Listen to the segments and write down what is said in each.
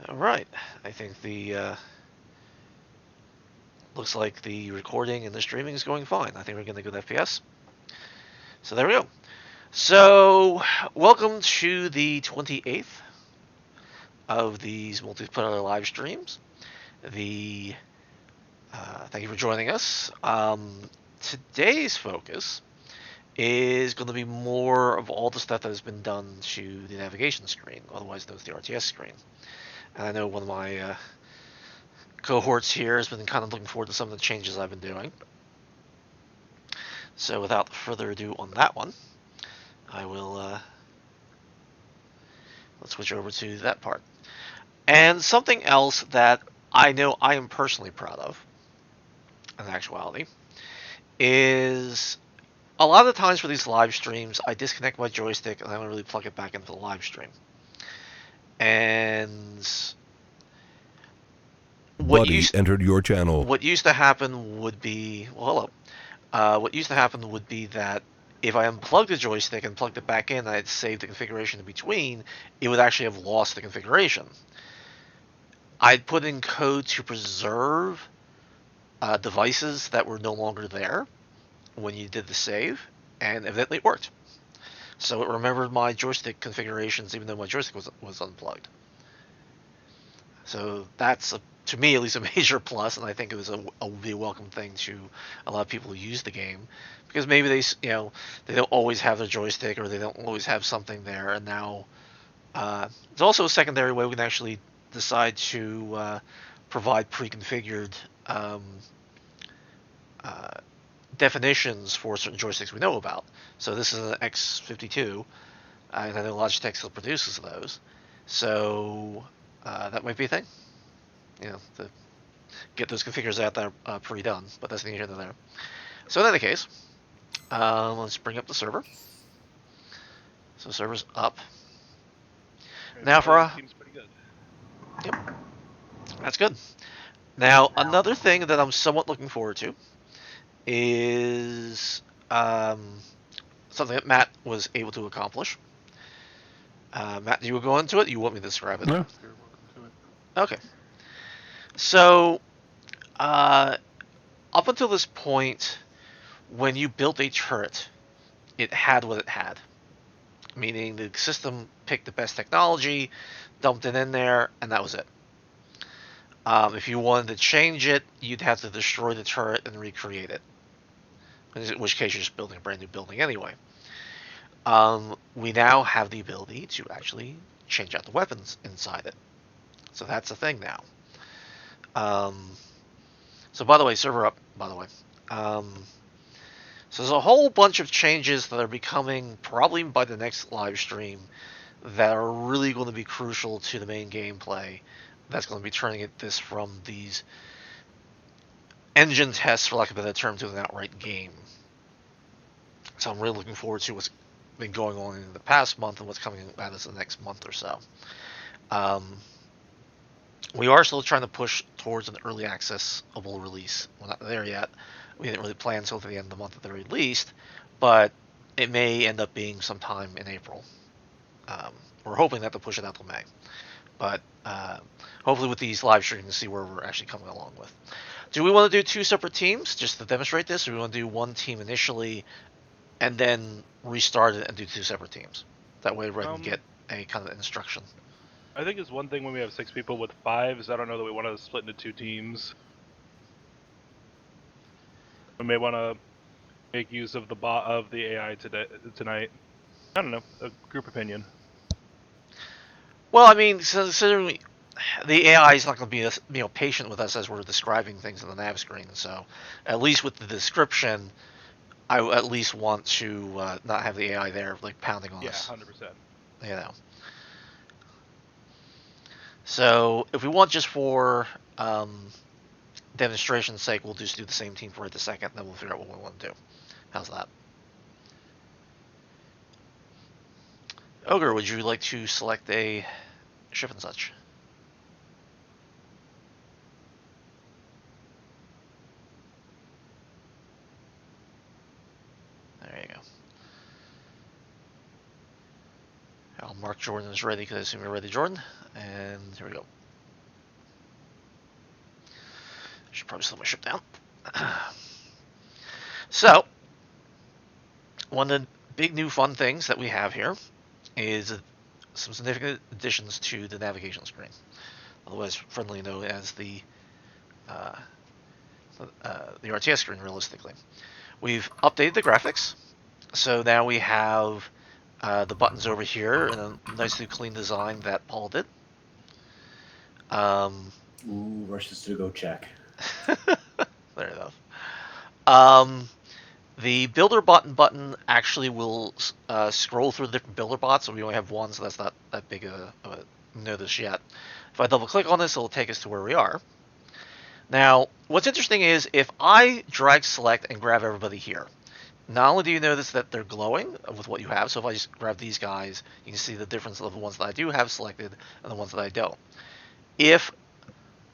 All right. I think the looks like the recording and the streaming is going fine. I think we're getting a good FPS. So there we go. So welcome to the 28th of these multiplayer live streams. The Thank you for joining us. Today's focus is going to be more of all the stuff that has been done to the navigation screen, otherwise known as the RTS screen. And I know one of my cohorts here has been kind of looking forward to some of the changes I've been doing. So without further ado on that one, I will let's switch over to that part. And something else that I know I am personally proud of, in actuality, is a lot of the times for these live streams, I disconnect my joystick and I don't really plug it back into the live stream. And Buddy entered your channel. what used to happen would be, well, hello. What used to happen would be that if I unplugged the joystick and plugged it back in, and I'd saved the configuration in between, it would actually have lost the configuration. I'd put in code to preserve devices that were no longer there when you did the save, and evidently it worked. So it remembered my joystick configurations even though my joystick was unplugged. So that's, to me at least, a major plus, and I think it was a welcome thing to a lot of people who use the game, because maybe they don't always have their joystick or they don't always have something there, and now it's also a secondary way we can actually decide to provide pre-configured uh, definitions for certain joysticks we know about. So this is an X52, and I know Logitech still produces those, so that might be a thing. To get those configures out there pre-done, but that's neither here nor there. So in any case, let's bring up the server. So server's up. Now for seems pretty good. Yep, that's good. Now another thing that I'm somewhat looking forward to is something that Matt was able to accomplish. Matt, do you go into it? Or you want me to describe it? No, you're welcome to it. Okay. So up until this point, when you built a turret, it had what it had. Meaning the system picked the best technology, dumped it in there, and that was it. If you wanted to change it, you'd have to destroy the turret and recreate it. In which case, you're just building a brand new building anyway. We now have the ability to actually change out the weapons inside it. So that's a thing now. So by the way, server up, by the way. So there's a whole bunch of changes that are becoming, probably by the next live stream, that are really going to be crucial to the main gameplay. That's going to be turning this from these engine tests, for lack of a better term, to an outright game. So I'm really looking forward to what's been going on in the past month and what's coming at us in the next month or so. We are still trying to push towards an early accessible release. We're not there yet. We didn't really plan until the end of the month at the very least, but it may end up being sometime in April. We're hoping not to push it out till May, but hopefully with these live streams, see where we're actually coming along with. Do we want to do two separate teams just to demonstrate this, or do we want to do one team initially and then restart it and do two separate teams? That way everyone can get a kind of instruction. I think it's one thing when we have 6 people with 5s. I don't know that we want to split into 2 teams. We may want to make use of the AI tonight. I don't know, a group opinion. Well, I mean, considering the AI is not going to be patient with us as we're describing things on the nav screen, so at least with the description, I at least want to not have the AI there like pounding on us. Yeah, 100%. You know. So if we want just for demonstration's sake, we'll just do the same team for right this second, and then we'll figure out what we want to do. How's that? Ogre, would you like to select a ship and such? There you go. I'll mark Jordan as ready because I assume you're ready, Jordan. And here we go. should probably slow my ship down. So, one of the big new fun things that we have here is some significant additions to the navigation screen, otherwise friendly known as the RTS screen. Realistically, we've updated the graphics, so now we have the buttons over here in a nicely clean design that Paul did. Ooh, rushes to go check. There enough. The builder button actually will scroll through the different builder bots, so we only have one, so that's not that big of a notice yet. If I double click on this, it'll take us to where we are. Now, what's interesting is if I drag select and grab everybody here, not only do you notice that they're glowing with what you have, so if I just grab these guys, you can see the difference of the ones that I do have selected and the ones that I don't. If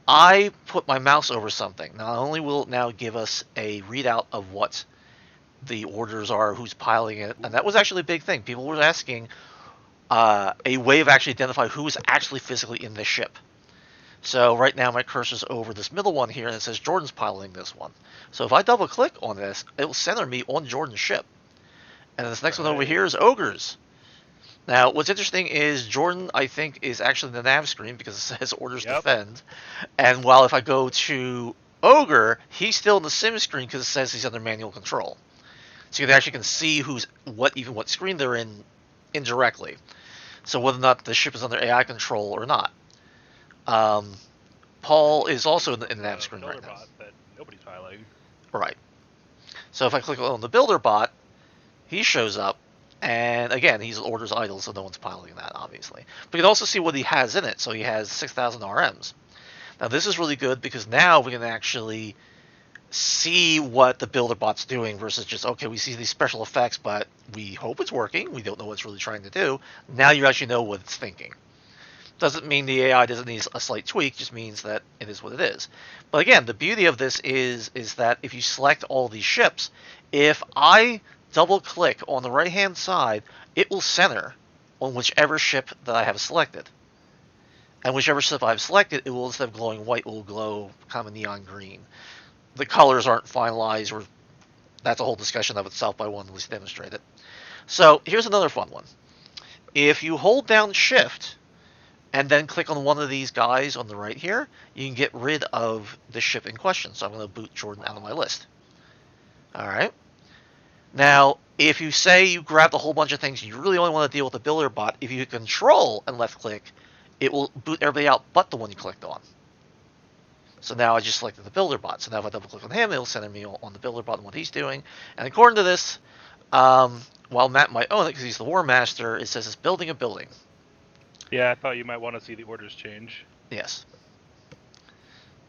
I put my mouse over something, not only will it now give us a readout of what the orders are, who's piling it, and that was actually a big thing. People were asking a way of actually identifying who is actually physically in this ship. So right now my cursor's over this middle one here, and it says Jordan's piloting this one. So if I double click on this, it will center me on Jordan's ship. And this next one over here is Ogre's. Now, what's interesting is Jordan, I think, is actually in the nav screen because it says orders defend. And while if I go to Ogre, he's still in the sim screen because it says he's under manual control. So you actually can see what screen they're in indirectly. So whether or not the ship is under AI control or not. Paul is also in the nav screen right now. That nobody's piloting. Right. So if I click on the builder bot, he shows up, and again, he's orders idle, so no one's piloting that, obviously. But you can also see what he has in it. So he has 6,000 RMs. Now this is really good because now we can actually see what the builder bot's doing versus just, okay, we see these special effects, but we hope it's working. We don't know what it's really trying to do. Now you actually know what it's thinking. Doesn't mean the AI doesn't need a slight tweak, just means that it is what it is. But again, the beauty of this is that if you select all these ships, if I double click on the right hand side, it will center on whichever ship that I have selected. And whichever ship I have selected, it will, instead of glowing white, it will glow kind of neon green. The colors aren't finalized, or that's a whole discussion of itself, but I wanted to at least demonstrate it. So here's another fun one. If you hold down Shift and then click on one of these guys on the right here, you can get rid of the ship in question. So I'm going to boot Jordan out of my list. All right. Now, if you say you grabbed a whole bunch of things, you really only want to deal with the builder bot, if you hit Control and left click, it will boot everybody out but the one you clicked on. So now I just selected the builder bot. So now if I double click on him, it'll center me on the builder bot and what he's doing. And according to this, while Matt might own it because he's the War Master, it says it's building a building. Yeah, I thought you might want to see the orders change. Yes.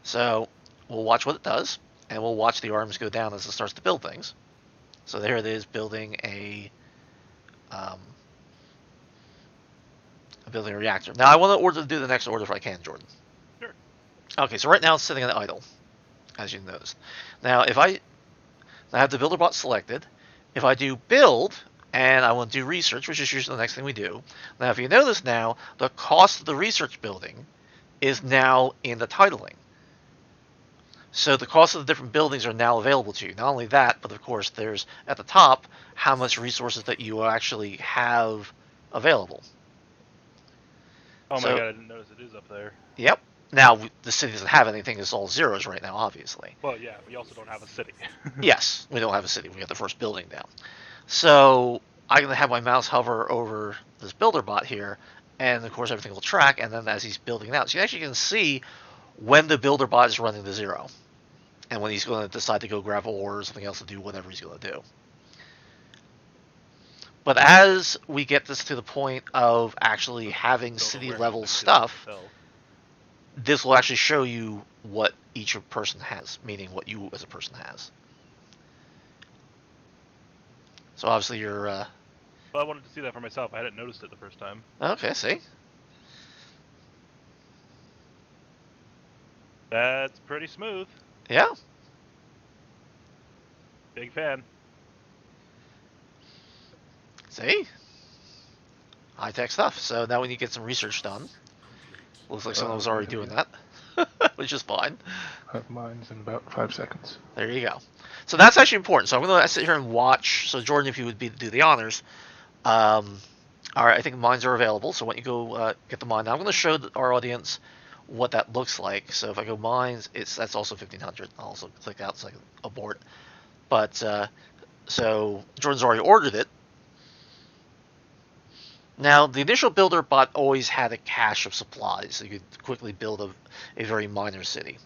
So we'll watch what it does, and we'll watch the arms go down as it starts to build things. So there it is, building a reactor. Now I want to do the next order if I can, Jordan. Sure. Okay, so right now it's sitting at idle, as you noticed. Now if I have the builder bot selected, if I do build and I want to do research, which is usually the next thing we do. Now if you notice now, the cost of the research building is now in the titling. So the cost of the different buildings are now available to you. Not only that, but of course there's at the top how much resources that you actually have available. Oh my god, I didn't notice it is up there. Yep. Now the city doesn't have anything; it's all zeros right now, obviously. Well, yeah, we also don't have a city. Yes, we don't have a city. We got the first building down. So I'm gonna have my mouse hover over this builder bot here, and of course everything will track. And then as he's building it out, so you actually can see when the builder bot is running to zero, and when he's going to decide to go grab ore or something else to do whatever he's going to do. But as we get this to the point of actually having city level stuff, this will actually show you what each person has, meaning what you as a person has. So obviously you're... Well, I wanted to see that for myself. I hadn't noticed it the first time. Okay, see? That's pretty smooth. Yeah. Big fan. See? High-tech stuff. So now we need to get some research done. Looks like someone was already doing that. which is fine. Have mines in about 5 seconds. There you go. So that's actually important. So I'm going to sit here and watch. So Jordan, if you would do the honors. All right, I think mines are available. So why don't you go get the mine. Now I'm going to show our audience what that looks like. So if I go mines, that's also 1500. I'll also click out so I can abort. But so Jordan's already ordered it. Now, the initial builder bot always had a cache of supplies, so you could quickly build a very minor city.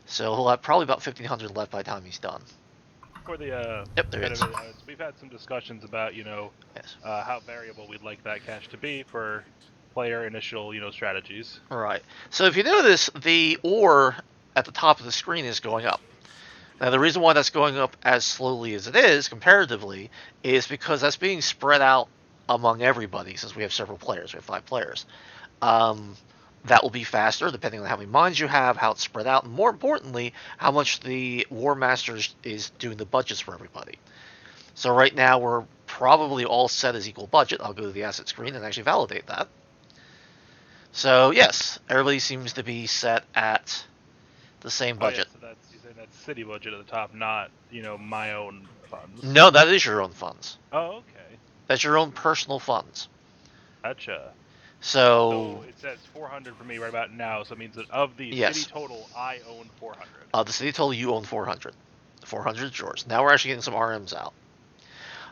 So he'll have probably about 1,500 left by the time he's done. For the Yep, there is. we've had some discussions about Yes. how variable we'd like that cache to be for player initial strategies. Right. So if you notice, the ore at the top of the screen is going up. Now, the reason why that's going up as slowly as it is, comparatively, is because that's being spread out among everybody, since we have several players. We have 5 players. That will be faster, depending on how many mines you have, how it's spread out, and more importantly, how much the War Master is doing the budgets for everybody. So right now, we're probably all set as equal budget. I'll go to the asset screen and actually validate that. So, yes, everybody seems to be set at the same budget. Oh, yeah, so you're saying that's city budget at the top, not my own funds. No, that is your own funds. Oh, okay. That's your own personal funds. Gotcha. So it says 400 for me right about now, so it means that of the yes. city total, I own 400. The city total, you own 400. 400 is yours. Now we're actually getting some RMs out.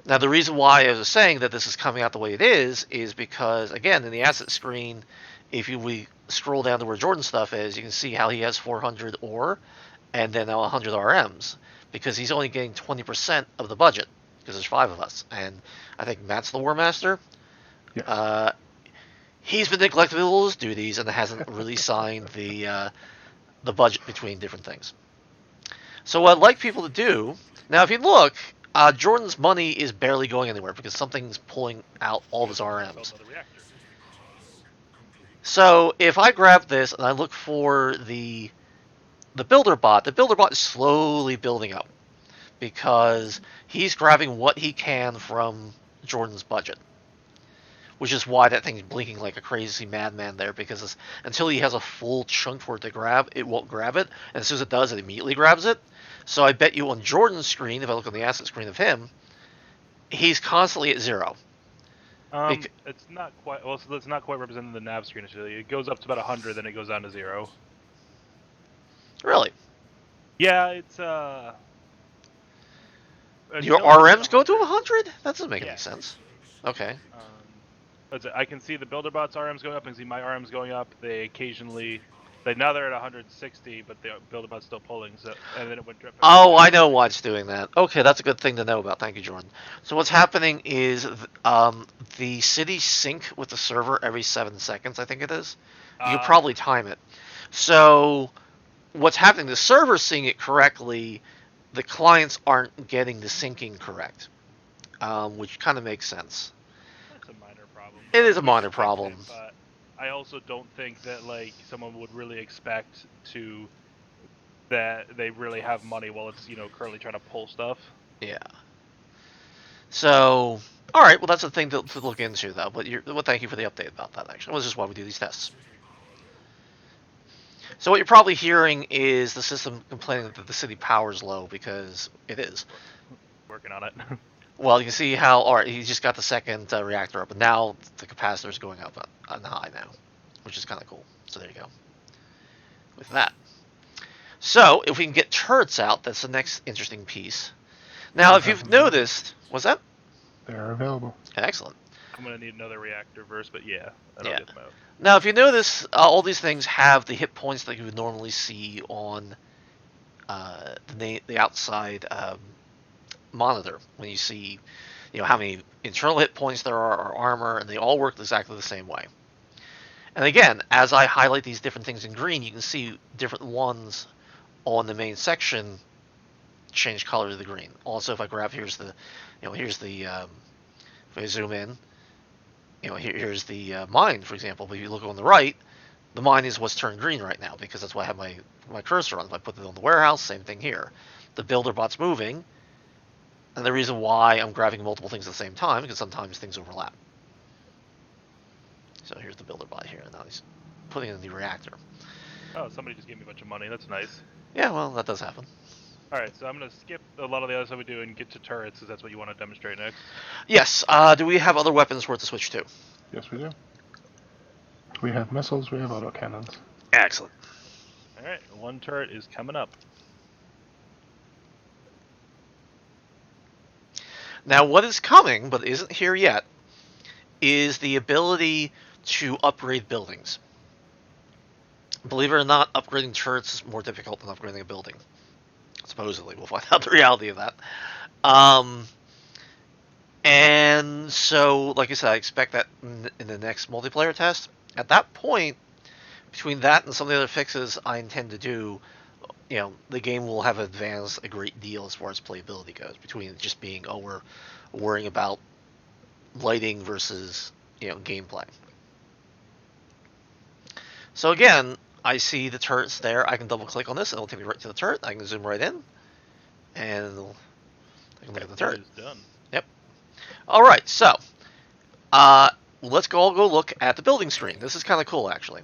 Now the reason why I was saying that this is coming out the way it is because, again, in the asset screen, if we scroll down to where Jordan's stuff is, you can see how he has 400 ore and then now 100 RMs, because he's only getting 20% of the budget, because there's 5 of us. And I think Matt's the War Master. Yes. He's been neglecting all his duties and hasn't really signed the budget between different things. So what I'd like people to do, now if you look, Jordan's money is barely going anywhere because something's pulling out all of his RMs. So if I grab this and I look for the builder bot, the builder bot is slowly building up because he's grabbing what he can from Jordan's budget, which is why that thing's blinking like a crazy madman there, because until he has a full chunk for it to grab, it won't grab it, and as soon as it does, it immediately grabs it. So I bet you on Jordan's screen, if I look on the asset screen of him, he's constantly at 0. It's not quite. Well, so it's not quite represented in the nav screen. Actually, it goes up to about 100, then it goes down to 0. Really? Yeah, it's Your RMs go to 100? That doesn't make any sense. Okay. I can see the builder bot's RMs going up. I can see my RMs going up. They occasionally, now they're at 160, but the builder bot's still pulling. So, and then it went drip. Oh, I know why it's doing that. Okay, that's a good thing to know about. Thank you, Jordan. So what's happening is the cities sync with the server every 7 seconds, I think it is. You can probably time it. So what's happening, the server's seeing it correctly. The clients aren't getting the syncing correct, which kind of makes sense. That's a minor problem. It is a minor problem. But I also don't think that someone would really expect that they really have money while it's currently trying to pull stuff. Yeah. So, all right. Well, that's a thing to look into, though. But thank you for the update about that. Actually, well, this is why we do these tests. So what you're probably hearing is the system complaining that the city power is low, because it is. Working on it. Well, you can see how, all right, he just got the second reactor up, and now the capacitor is going up on high now, which is kind of cool. So there you go. With that. So if we can get turrets out, that's the next interesting piece. Now, if you've noticed, what's that? They're available. Excellent. I'm going to need another reactor verse, but yeah, that'll get them out. Now, if you notice, all these things have the hit points that you would normally see on the outside monitor, when you see how many internal hit points there are, or armor, and they all work exactly the same way. And again, as I highlight these different things in green, you can see different ones on the main section change color to the green. Also, if I grab, here's the if I zoom in, here's the mine, for example. But if you look on the right, the mine is what's turned green right now, because that's why I have my cursor on. If I put it on the warehouse, same thing here. The builder bot's moving, and the reason why I'm grabbing multiple things at the same time, because sometimes things overlap. So here's the builder bot here, and now he's putting in the reactor. Oh, somebody just gave me a bunch of money. That's nice. Yeah, well, that does happen. All right, so I'm gonna skip a lot of the other stuff we do and get to turrets, because that's what you want to demonstrate next. Yes. Do we have other weapons worth to switch to? Yes, we do. We have missiles, we have autocannons. Excellent. All right, one turret is coming up. Now, what is coming, but isn't here yet, is the ability to upgrade buildings. Believe it or not, upgrading turrets is more difficult than upgrading a building. Supposedly, we'll find out the reality of that. And so, like I said, I expect that in the next multiplayer test. At that point, between that and some of the other fixes I intend to do, the game will have advanced a great deal as far as playability goes. Between it just being, we're worrying about lighting versus, gameplay. So again, I see the turrets there. I can double click on this and it'll take me right to the turret. I can zoom right in and I can look at the turret. Is done. Yep. All right, so let's all go look at the building screen. This is kind of cool, actually.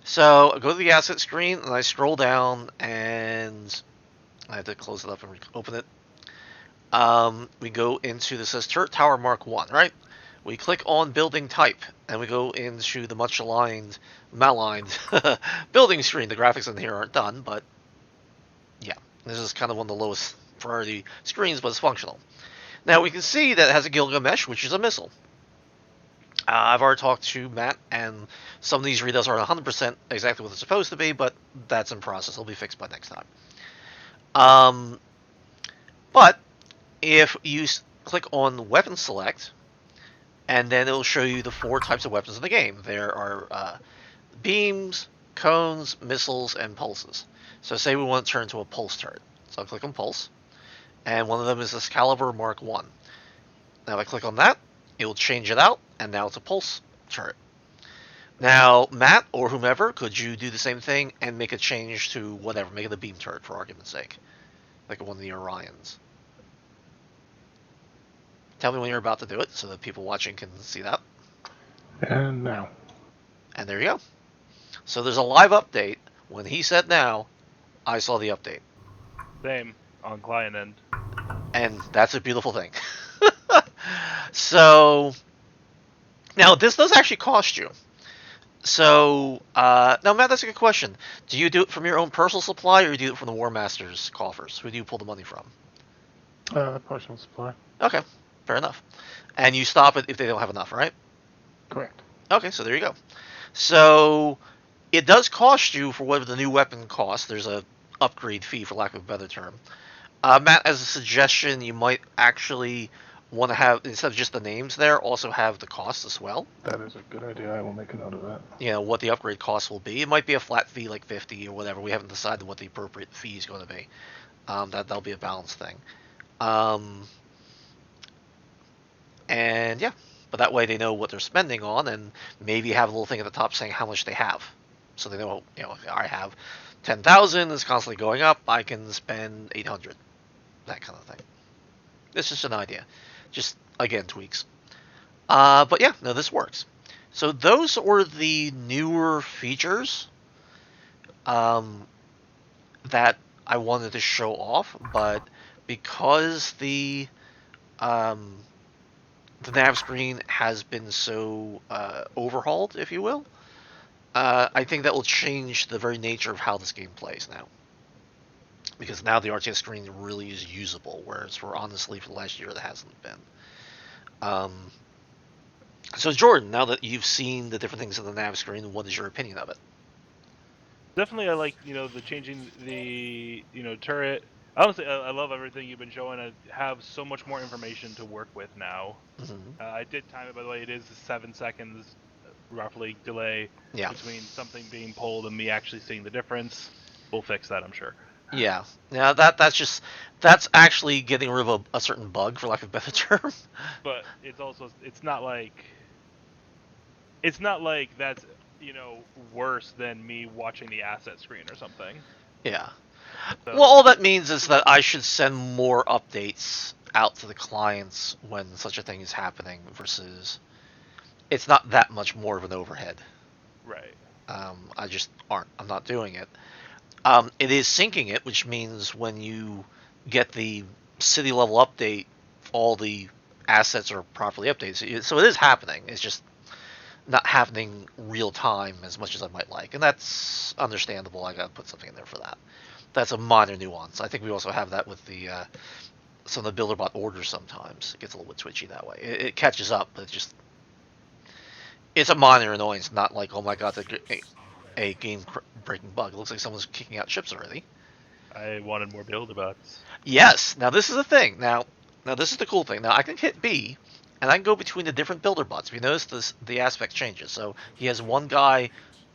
So I go to the asset screen and I scroll down and I have to close it up and open it. We go into this says Turret Tower Mark 1, right? We click on building type and we go into the much maligned building screen. The graphics in here aren't done, but yeah, this is kind of one of the lowest priority screens, but it's functional. Now we can see that it has a Gilgamesh, which is a missile. I've already talked to Matt, and some of these readouts aren't 100% exactly what they're supposed to be, but that's in process. It'll be fixed by next time. But if you click on Weapon Select, and then it'll show you the 4 types of weapons in the game. There are beams, cones, missiles, and pulses. So say we want to turn to a pulse turret. So I'll click on Pulse, and one of them is this Caliber Mark 1. Now if I click on that, it will change it out, and now it's a pulse turret. Now, Matt or whomever, could you do the same thing and make a change to whatever, make it a beam turret for argument's sake, like one of the Orions? Tell me when you're about to do it, so that people watching can see that. And now. And there you go. So there's a live update. When he said now, I saw the update. Same on client end. And that's a beautiful thing. So now this does actually cost you. So now, Matt, that's a good question. Do you do it from your own personal supply, or do you do it from the War Master's coffers? Who do you pull the money from? Personal supply. Okay, fair enough. And you stop it if they don't have enough, right? Correct. Okay, so there you go. So it does cost you for whatever the new weapon costs. There's a upgrade fee, for lack of a better term. Matt, as a suggestion, you might actually want to have, instead of just the names there, also have the costs as well. That is a good idea. I will make a note of that. What the upgrade cost will be. It might be a flat fee like 50 or whatever. We haven't decided what the appropriate fee is going to be. That'll be a balanced thing. And yeah, but that way they know what they're spending on, and maybe have a little thing at the top saying how much they have. So they know, I have 10,000, it's constantly going up, I can spend 800. That kind of thing. It's just an idea. Just, again, tweaks. But yeah, no, this works. So those were the newer features that I wanted to show off, but because the nav screen has been so overhauled, if you will, I think that will change the very nature of how this game plays now. Because now the RTS screen really is usable, whereas honestly for the last year that hasn't been. So Jordan, now that you've seen the different things in the nav screen, what is your opinion of it? Definitely, I like the changing the turret. Honestly, I love everything you've been showing. I have so much more information to work with now. Mm-hmm. I did time it, by the way. It is 7 seconds roughly delay between something being pulled and me actually seeing the difference. We'll fix that, I'm sure. Yeah, that's actually getting rid of a certain bug, for lack of a better term. But it's not like that's worse than me watching the asset screen or something. Yeah. So, well, all that means is that I should send more updates out to the clients when such a thing is happening, versus it's not that much more of an overhead. Right. I just aren't. I'm not doing it. It is syncing it, which means when you get the city level update, all the assets are properly updated. So it is happening. It's just not happening real time as much as I might like, and that's understandable. I got to put something in there for that. That's a minor nuance. I think we also have that with the some of the BuilderBot orders. Sometimes it gets a little bit twitchy that way. It catches up, but it's a minor annoyance. Not like, oh my god, a game-breaking bug. It looks like someone's kicking out ships already. I wanted more build-abots. Yes. Now this is the thing. Now this is the cool thing. Now I can hit B, and I can go between the different builder bots. If you notice, the aspect changes. So he has one guy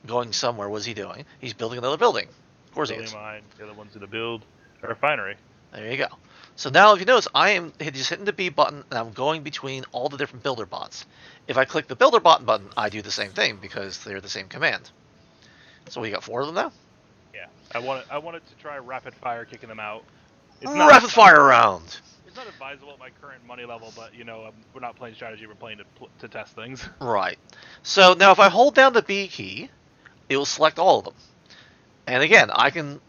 going somewhere. What is he doing? He's building another building. Of course he is. Mine. The other one's gonna build a refinery. There you go. So now if you notice, I am just hitting the B button, and I'm going between all the different builder bots. If I click the builder bot button, I do the same thing because they're the same command. So we got 4 of them now. Yeah, I wanted to try rapid fire kicking them out. Rapid fire round. It's not advisable at my current money level, but we're not playing strategy. We're playing to test things. Right. So now if I hold down the B key, it will select all of them. And again, I can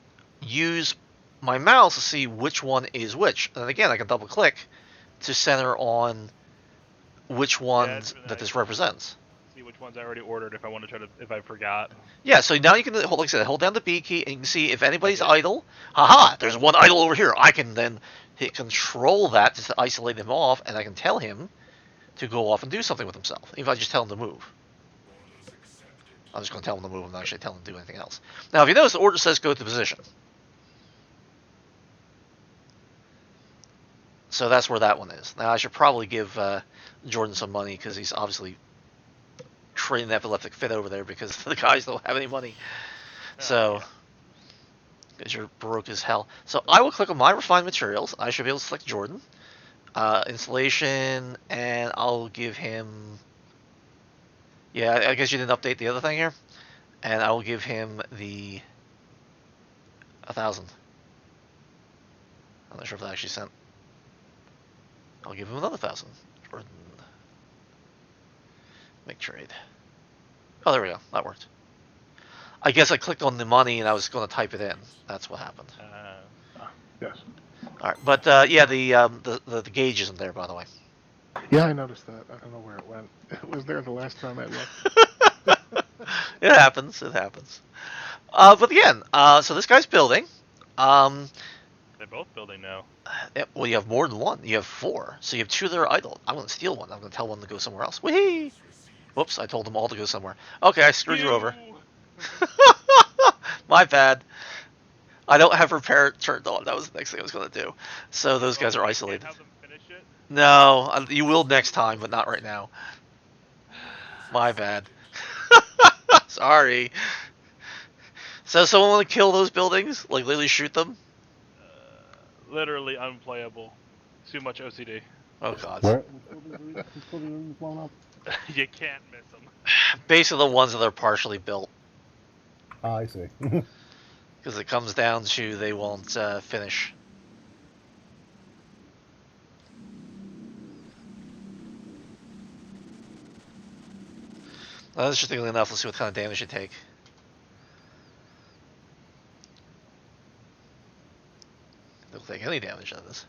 use my mouse to see which one is which. And again, I can double click to center on which ones that this represents. See which ones I already ordered if I want to if I forgot. Yeah, so now you can, like I said, hold down the B key and you can see if anybody's idle. Haha, there's one idle over here. I can then hit control that to isolate him off, and I can tell him to go off and do something with himself. Even if I just tell him to move. I'm just going to tell him to move and not actually tell him to do anything else. Now, if you notice, the order says go to position. So that's where that one is. Now, I should probably give Jordan some money because he's obviously trading epileptic fit over there because the guys don't have any money. So, because you're broke as hell. So I will click on my refined materials. I should be able to select Jordan. Installation, and I'll give him... Yeah, I guess you didn't update the other thing here. And I will give him the 1,000. I'm not sure if that actually sent. I'll give him another 1,000. Jordan. Make trade. Oh, there we go. That worked. I guess I clicked on the money and I was going to type it in. That's what happened. Yes. All right, but yeah, the gauge isn't there, by the way. Yeah, I noticed that. I don't know where it went. It was there the last time I looked. It happens. It happens. But again, so this guy's building. They're both building now. Well, you have more than one. You have 4. So you have 2 that are idle. I'm going to steal one. I'm going to tell one to go somewhere else. Whee! Whoops, I told them all to go somewhere. Okay, I screwed you over. My bad. I don't have repair turned on. That was the next thing I was going to do. So those guys are isolated. Can't have them finish it? No, you will next time, but not right now. My bad. Sorry. So someone want to kill those buildings? Like literally shoot them? Literally unplayable. Too much OCD. Oh god. Where? Blown up? You can't miss them. Basically the ones that are partially built. Ah, I see. Because it comes down to they won't finish. Well, that's interestingly enough. Let's see what kind of damage you take. Don't take any damage on this.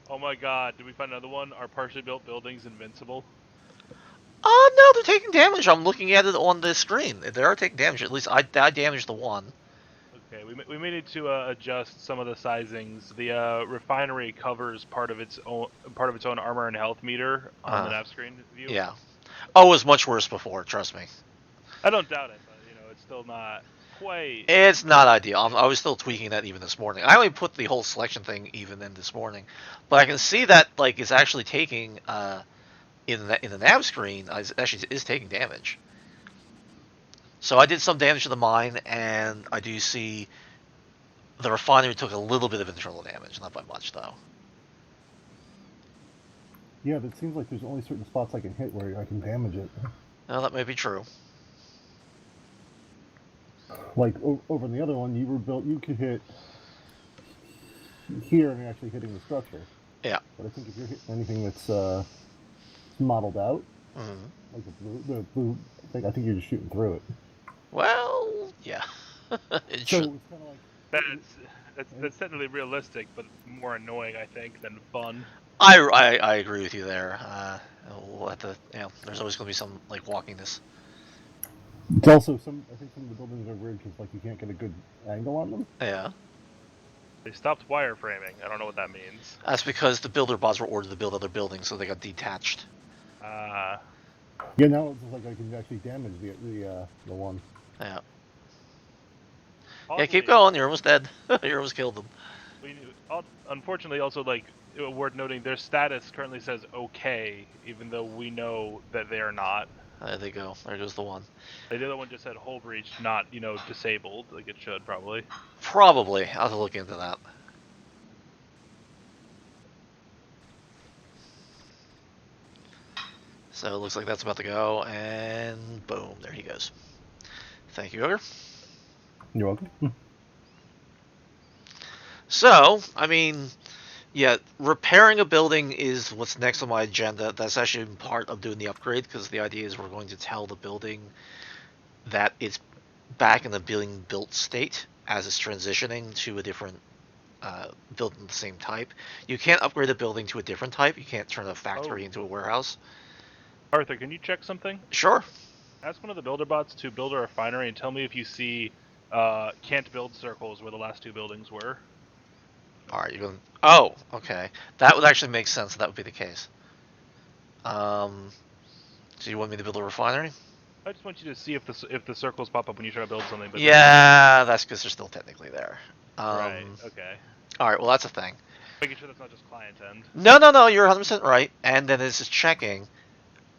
Oh my god, did we find another one? Are partially built buildings invincible? No, they're taking damage. I'm looking at it on the screen. They are taking damage. At least I damaged the one. Okay, we may need to adjust some of the sizings. The refinery covers part of its own armor and health meter on the nav screen view. Yeah. Oh, it was much worse before. Trust me. I don't doubt it, but it's still not quite. It's not ideal. I was still tweaking that even this morning. I only put the whole selection thing even in this morning, but I can see that like it's actually taking in the nav screen. It actually is taking damage. So I did some damage to the mine, and I do see the refinery took a little bit of internal damage, not by much though. Yeah, but it seems like there's only certain spots I can hit where I can damage it. Well, that may be true. Like over in the other one, you could hit here and you're actually hitting the structure. Yeah. But I think if you're hitting anything that's modeled out. Mhm. Like the blue thing. I think you're just shooting through it. Well, yeah. It So should. it's kind of like That's technically realistic, but more annoying, I think, than fun. I agree with you there. We'll have to, there's always going to be some like walkiness. it's also I think some of the buildings are weird because like you can't get a good angle on them. Yeah. They stopped wireframing. I don't know what that means. That's because the builder bots were ordered to build other buildings, so they got detached. Uh, Yeah, now it's just like I can actually damage the one. Yeah. Yeah, oddly, keep going. You're almost dead. You almost killed them. Unfortunately, also worth noting, their status currently says okay, even though we know that they are not. There they go. There goes the one. The other one just said hull breach, not disabled, like it should probably. Probably. I'll have to look into that. So it looks like that's about to go, and boom, there he goes. Thank you, Ogre. You're welcome. So, I mean, yeah, repairing a building is what's next on my agenda. That's actually part of doing the upgrade, because the idea is we're going to tell the building that it's back in the being built state as it's transitioning to a different building of the same type. You can't upgrade a building to a different type. You can't turn a factory into a warehouse. Arthur, can you check something? Sure. Ask one of the builder bots to build a refinery and tell me if you see can't build circles where the last two buildings were. All right, you're going. Oh, okay. That would actually make sense. That would be the case. So you want me to build a refinery? I just want you to see if the circles pop up when you try to build something. But Yeah, that's because they're still technically there. right. Okay. All right. Well, that's a thing. Making sure that's not just client end. No. You're 100% right. And then it's just checking.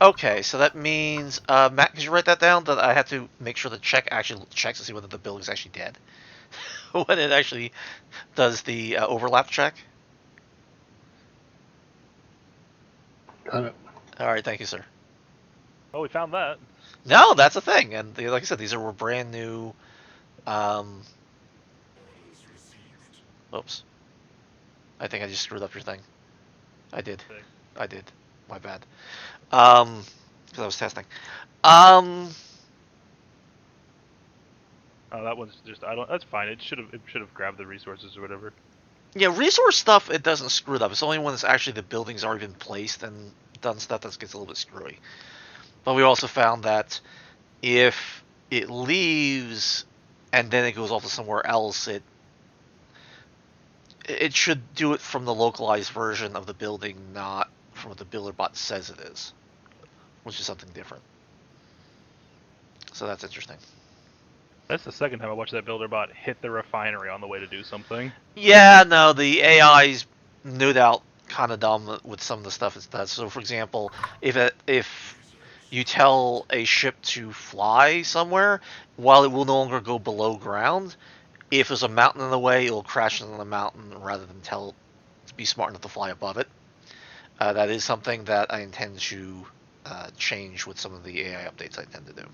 Okay, so that means, Matt, could you write that down? That I have to make sure the check actually checks to see whether the building's actually dead. When it actually does the overlap check. Got it. All right, thank you, sir. Oh, we found that. No, that's a thing. And like I said, these were brand new. Oops. I think I just screwed up your thing. I did. My bad. Because I was testing. Oh, that one's just That's fine. It should have grabbed the resources or whatever. Yeah, resource stuff, it doesn't screw it up. It's only when it's actually the building's already been placed and done stuff that gets a little bit screwy. But we also found that if it leaves and then it goes off to somewhere else, it should do it from the localized version of the building, not from what the builder bot says it is, which is something different. So that's interesting. That's the second time I watched that builder bot hit the refinery on the way to do something. Yeah, no, the AI's no doubt kind of dumb with some of the stuff it does. So, for example, if you tell a ship to fly somewhere, while it will no longer go below ground, if there's a mountain in the way, it'll crash into the mountain rather than tell it to be smart enough to fly above it. That is something that I intend to change with some of the AI updates I tend to do.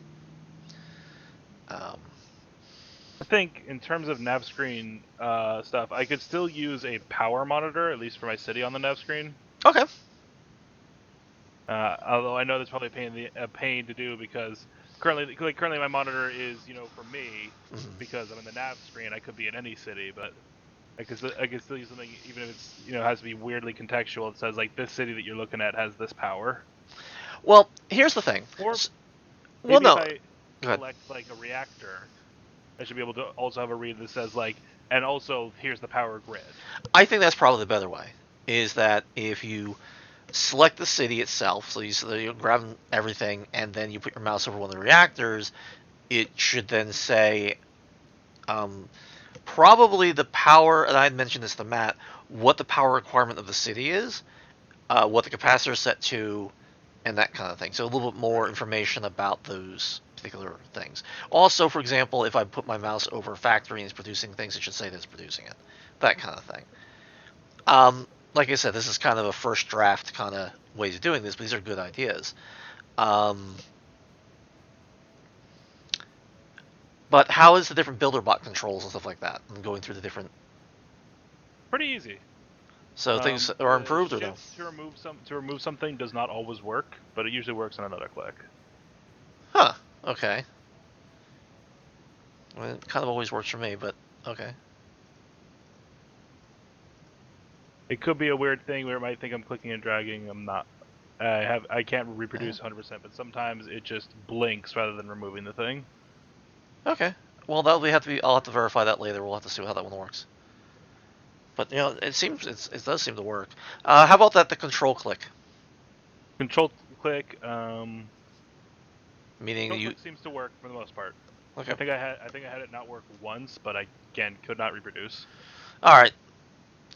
I think in terms of nav screen stuff, I could still use a power monitor, at least for my city on the nav screen. Okay. Although I know that's probably a pain to do because currently my monitor is for me because I'm in the nav screen. I could be in any city, but I could still use something even if it's has to be weirdly contextual. It says like this city that you're looking at has this power. Well, here's the thing. Or Well, no. if I select like a reactor, I should be able to also have a read that says like, and also here's the power grid. I think that's probably the better way. Is that if you select the city itself, so you grab everything, and then you put your mouse over one of the reactors, it should then say, probably the power. And I had mentioned this to Matt, what the power requirement of the city is, what the capacitor is set to, and that kind of thing. So a little bit more information about those particular things. Also, for example, if I put my mouse over a factory and it's producing things, it should say that it's producing it. That kind of thing. Like I said, this is kind of a first draft kind of ways of doing this, but these are good ideas. But how is the different builder bot controls and stuff like that? And going through the different... Pretty easy. So things are improved or no? Shift to remove something does not always work, but it usually works on another click. Huh. Okay. Well, it kind of always works for me, but okay. It could be a weird thing where it might think I'm clicking and dragging. I'm not. I can't reproduce 100%, but sometimes it just blinks rather than removing the thing. Okay. Well, that'll have to be. I'll have to verify that later. We'll have to see how that one works. But it does seem to work. How about that? The control click, Control click. meaning Control you. click seems to work for the most part. Okay. I think I had it not work once, but I again could not reproduce. All right.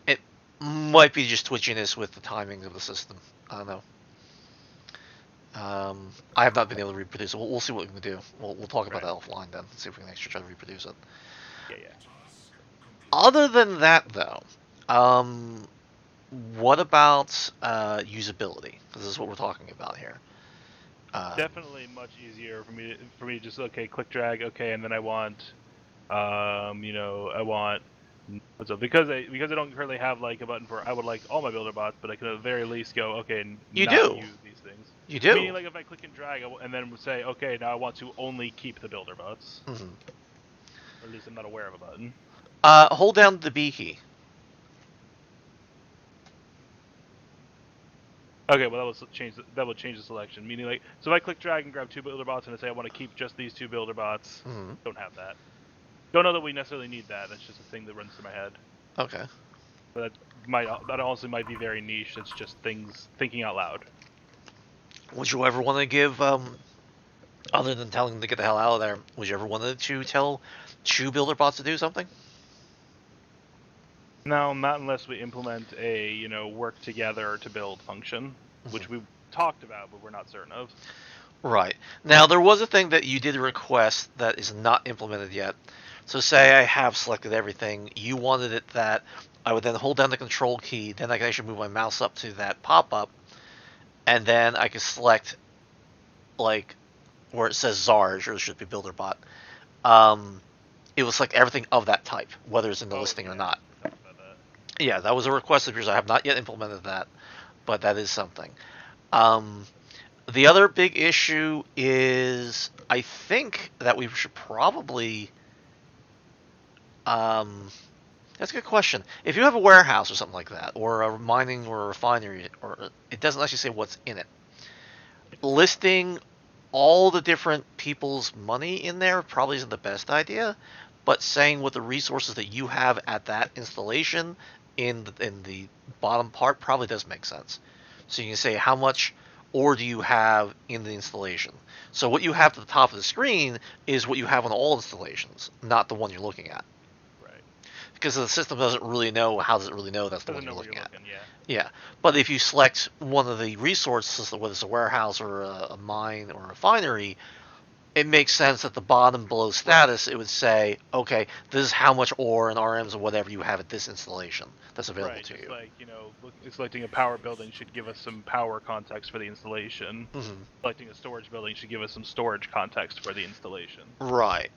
It might be just twitchiness with the timing of the system. I don't know. I have not been able to reproduce it. We'll see what we can do. We'll talk about that offline then. See if we can actually try to reproduce it. Yeah. Other than that, though, what about usability? Because this is what we're talking about here. Definitely much easier for me to just click drag and then I want I want so because I don't currently have like a button for I would like all my builder bots, but I could at the very least go You not do. use these things. You do. Meaning like if I click and drag and then say now I want to only keep the builder bots. Mm-hmm. Or at least I'm not aware of a button. Hold down the B key. Okay, well that will change the selection. Meaning like so if I click drag and grab two builder bots and I say I want to keep just these two builder bots, don't have that. Don't know that we necessarily need that. That's just a thing that runs through my head. Okay. But that also might be very niche. It's just thinking out loud. Would you ever want to give, other than telling them to get the hell out of there, would you ever want to tell two builder bots to do something? No, not unless we implement a work together to build function, which we talked about, but we're not certain of. Right. Now, there was a thing that you did request that is not implemented yet. So say I have selected everything, you wanted it that I would then hold down the control key, then I can actually move my mouse up to that pop-up, and then I can select, like, where it says Zarge, or it should be BuilderBot. It will select everything of that type, whether it's in the listing or not. Yeah, that was a request of yours. I have not yet implemented that, but that is something. The other big issue is I think that we should probably... that's a good question. If you have a warehouse or something like that, or a mining or a refinery, or it doesn't actually say what's in it, listing all the different people's money in there probably isn't the best idea, but saying what the resources that you have at that installation in the bottom part probably does make sense. So you can say how much ore do you have in the installation. So what you have at the top of the screen is what you have on all installations, not the one you're looking at. Right. Because the system doesn't really know. How does it really know that's the one you're looking at? Yeah. Yeah. But if you select one of the resources, whether it's a warehouse or a mine or a refinery, it makes sense at the bottom below status, it would say, okay, this is how much ore and RMs or whatever you have at this installation that's available to you. Like, selecting a power building should give us some power context for the installation. Selecting a storage building should give us some storage context for the installation. Right.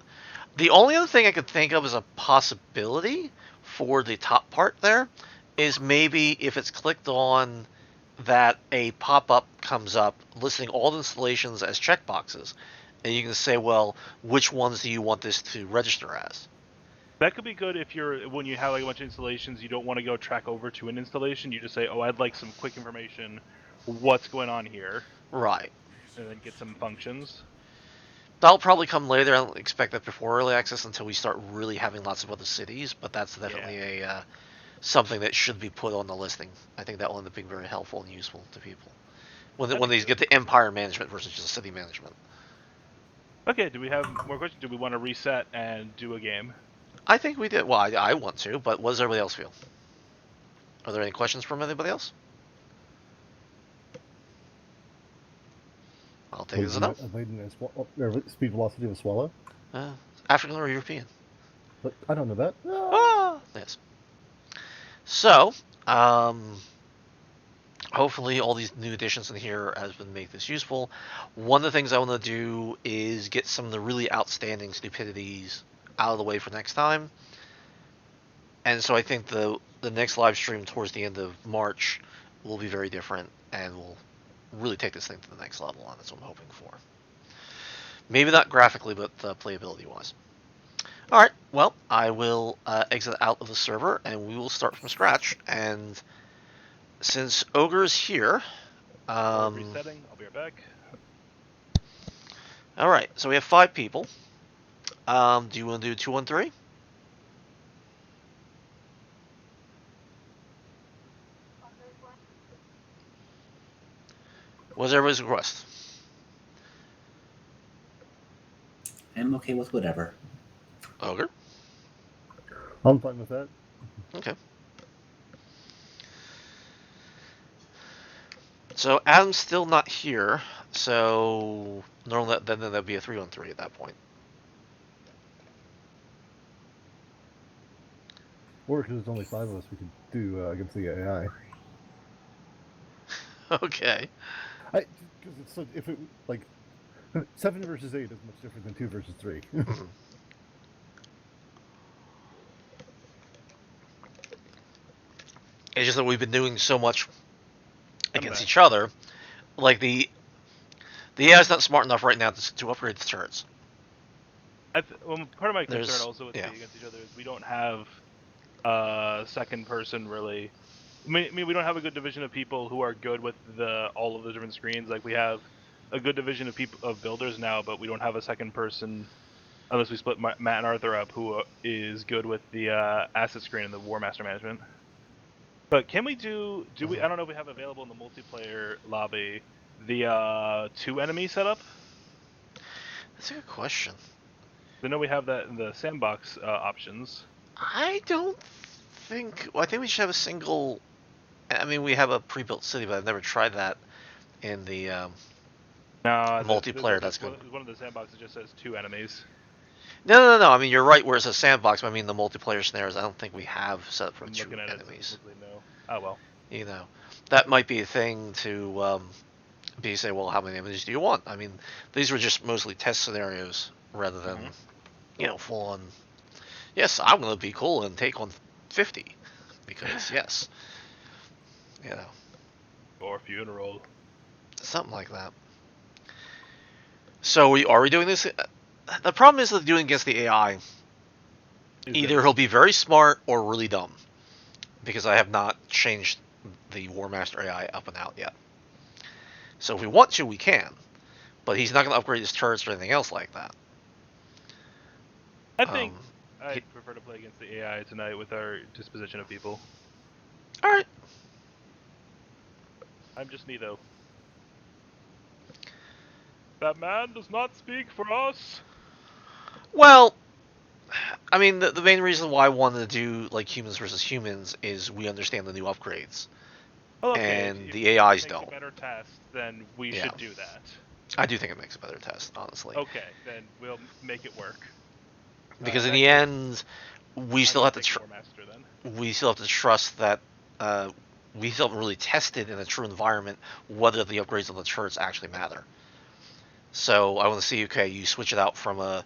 The only other thing I could think of as a possibility for the top part there is maybe if it's clicked on that a pop-up comes up listing all the installations as checkboxes. And you can say, well, which ones do you want this to register as? That could be good if when you have like a bunch of installations, you don't want to go track over to an installation. You just say, I'd like some quick information, what's going on here. Right. And then get some functions. That'll probably come later. I don't expect that before early access until we start really having lots of other cities, but that's definitely something that should be put on the listing. I think that will end up being very helpful and useful to people when they get to empire management versus just city management. Okay, do we have more questions? Do we want to reset and do a game? I think we did. Well, I want to, but what does everybody else feel? Are there any questions from anybody else? I'll take it as a no. Speed velocity of a swallow? African or European? But I don't know that. Yes. So, hopefully all these new additions in here has been make this useful. One of the things I want to do is get some of the really outstanding stupidities out of the way for next time. And so I think the next live stream towards the end of March will be very different, and will really take this thing to the next level, and that's what I'm hoping for. Maybe not graphically, but playability-wise. All right, well, I will exit out of the server, and we will start from scratch. And since Ogre's here, Resetting. I'll be right back. all right, so we have 5 people. Do you want to do 2 on 3? What's everybody's request? I'm okay with whatever. Ogre? I'm fine with that. Okay. So Adam's still not here, so normally then that'd be a 3 on 3 at that point. Or because there's only 5 of us, we could do against the AI. Okay. Because it's so, if it like 7 versus 8 is much different than 2 versus 3. Mhm. It's just that we've been doing so much against each other. Like the AI's not smart enough right now to upgrade the turrets. Well, part of my There's- concern also with yeah. being against each other is we don't have second person really. I mean, we don't have a good division of people who are good with all of the different screens. Like we have a good division of builders now, but we don't have a second person unless we split Matt and Arthur up, who is good with the asset screen and the War Master management. But can we do we? I don't know if we have available in the multiplayer lobby the 2 enemy setup. That's a good question. I know we have that in the sandbox options. I don't think. Well, I think we should have a single. I mean, we have a pre-built city, but I've never tried that in the No, multiplayer. That's good. One of the sandboxes just says 2 enemies. No. I mean, you're right. Where it's a sandbox, but I mean the multiplayer scenarios. I don't think we have set up for I'm 2 looking at enemies. it. No. Oh well. You know, that might be a thing to be say, well, how many enemies do you want? I mean, these were just mostly test scenarios rather than, full on. Yes, I'm gonna be cool and take on 50 because yes, Or funeral. something like that. So are we doing this? The problem is that doing against the AI. Either he'll be very smart or really dumb, because I have not changed the War Master AI up and out yet. So if we want to, we can, but he's not going to upgrade his turrets or anything else like that. I think I'd prefer to play against the AI tonight with our disposition of people. All right. I'm just Nito. That man does not speak for us. Well, I mean, the main reason why I wanted to do like humans versus humans is we understand the new upgrades. Well, okay, And if the AIs it makes don't. a better test, then we should do that. I do think it makes a better test, honestly. Okay, then we'll make it work. Because in the end, we still have to we still have to trust that we still haven't really tested in a true environment whether the upgrades on the turrets actually matter. So I want to see, okay, you switch it out from a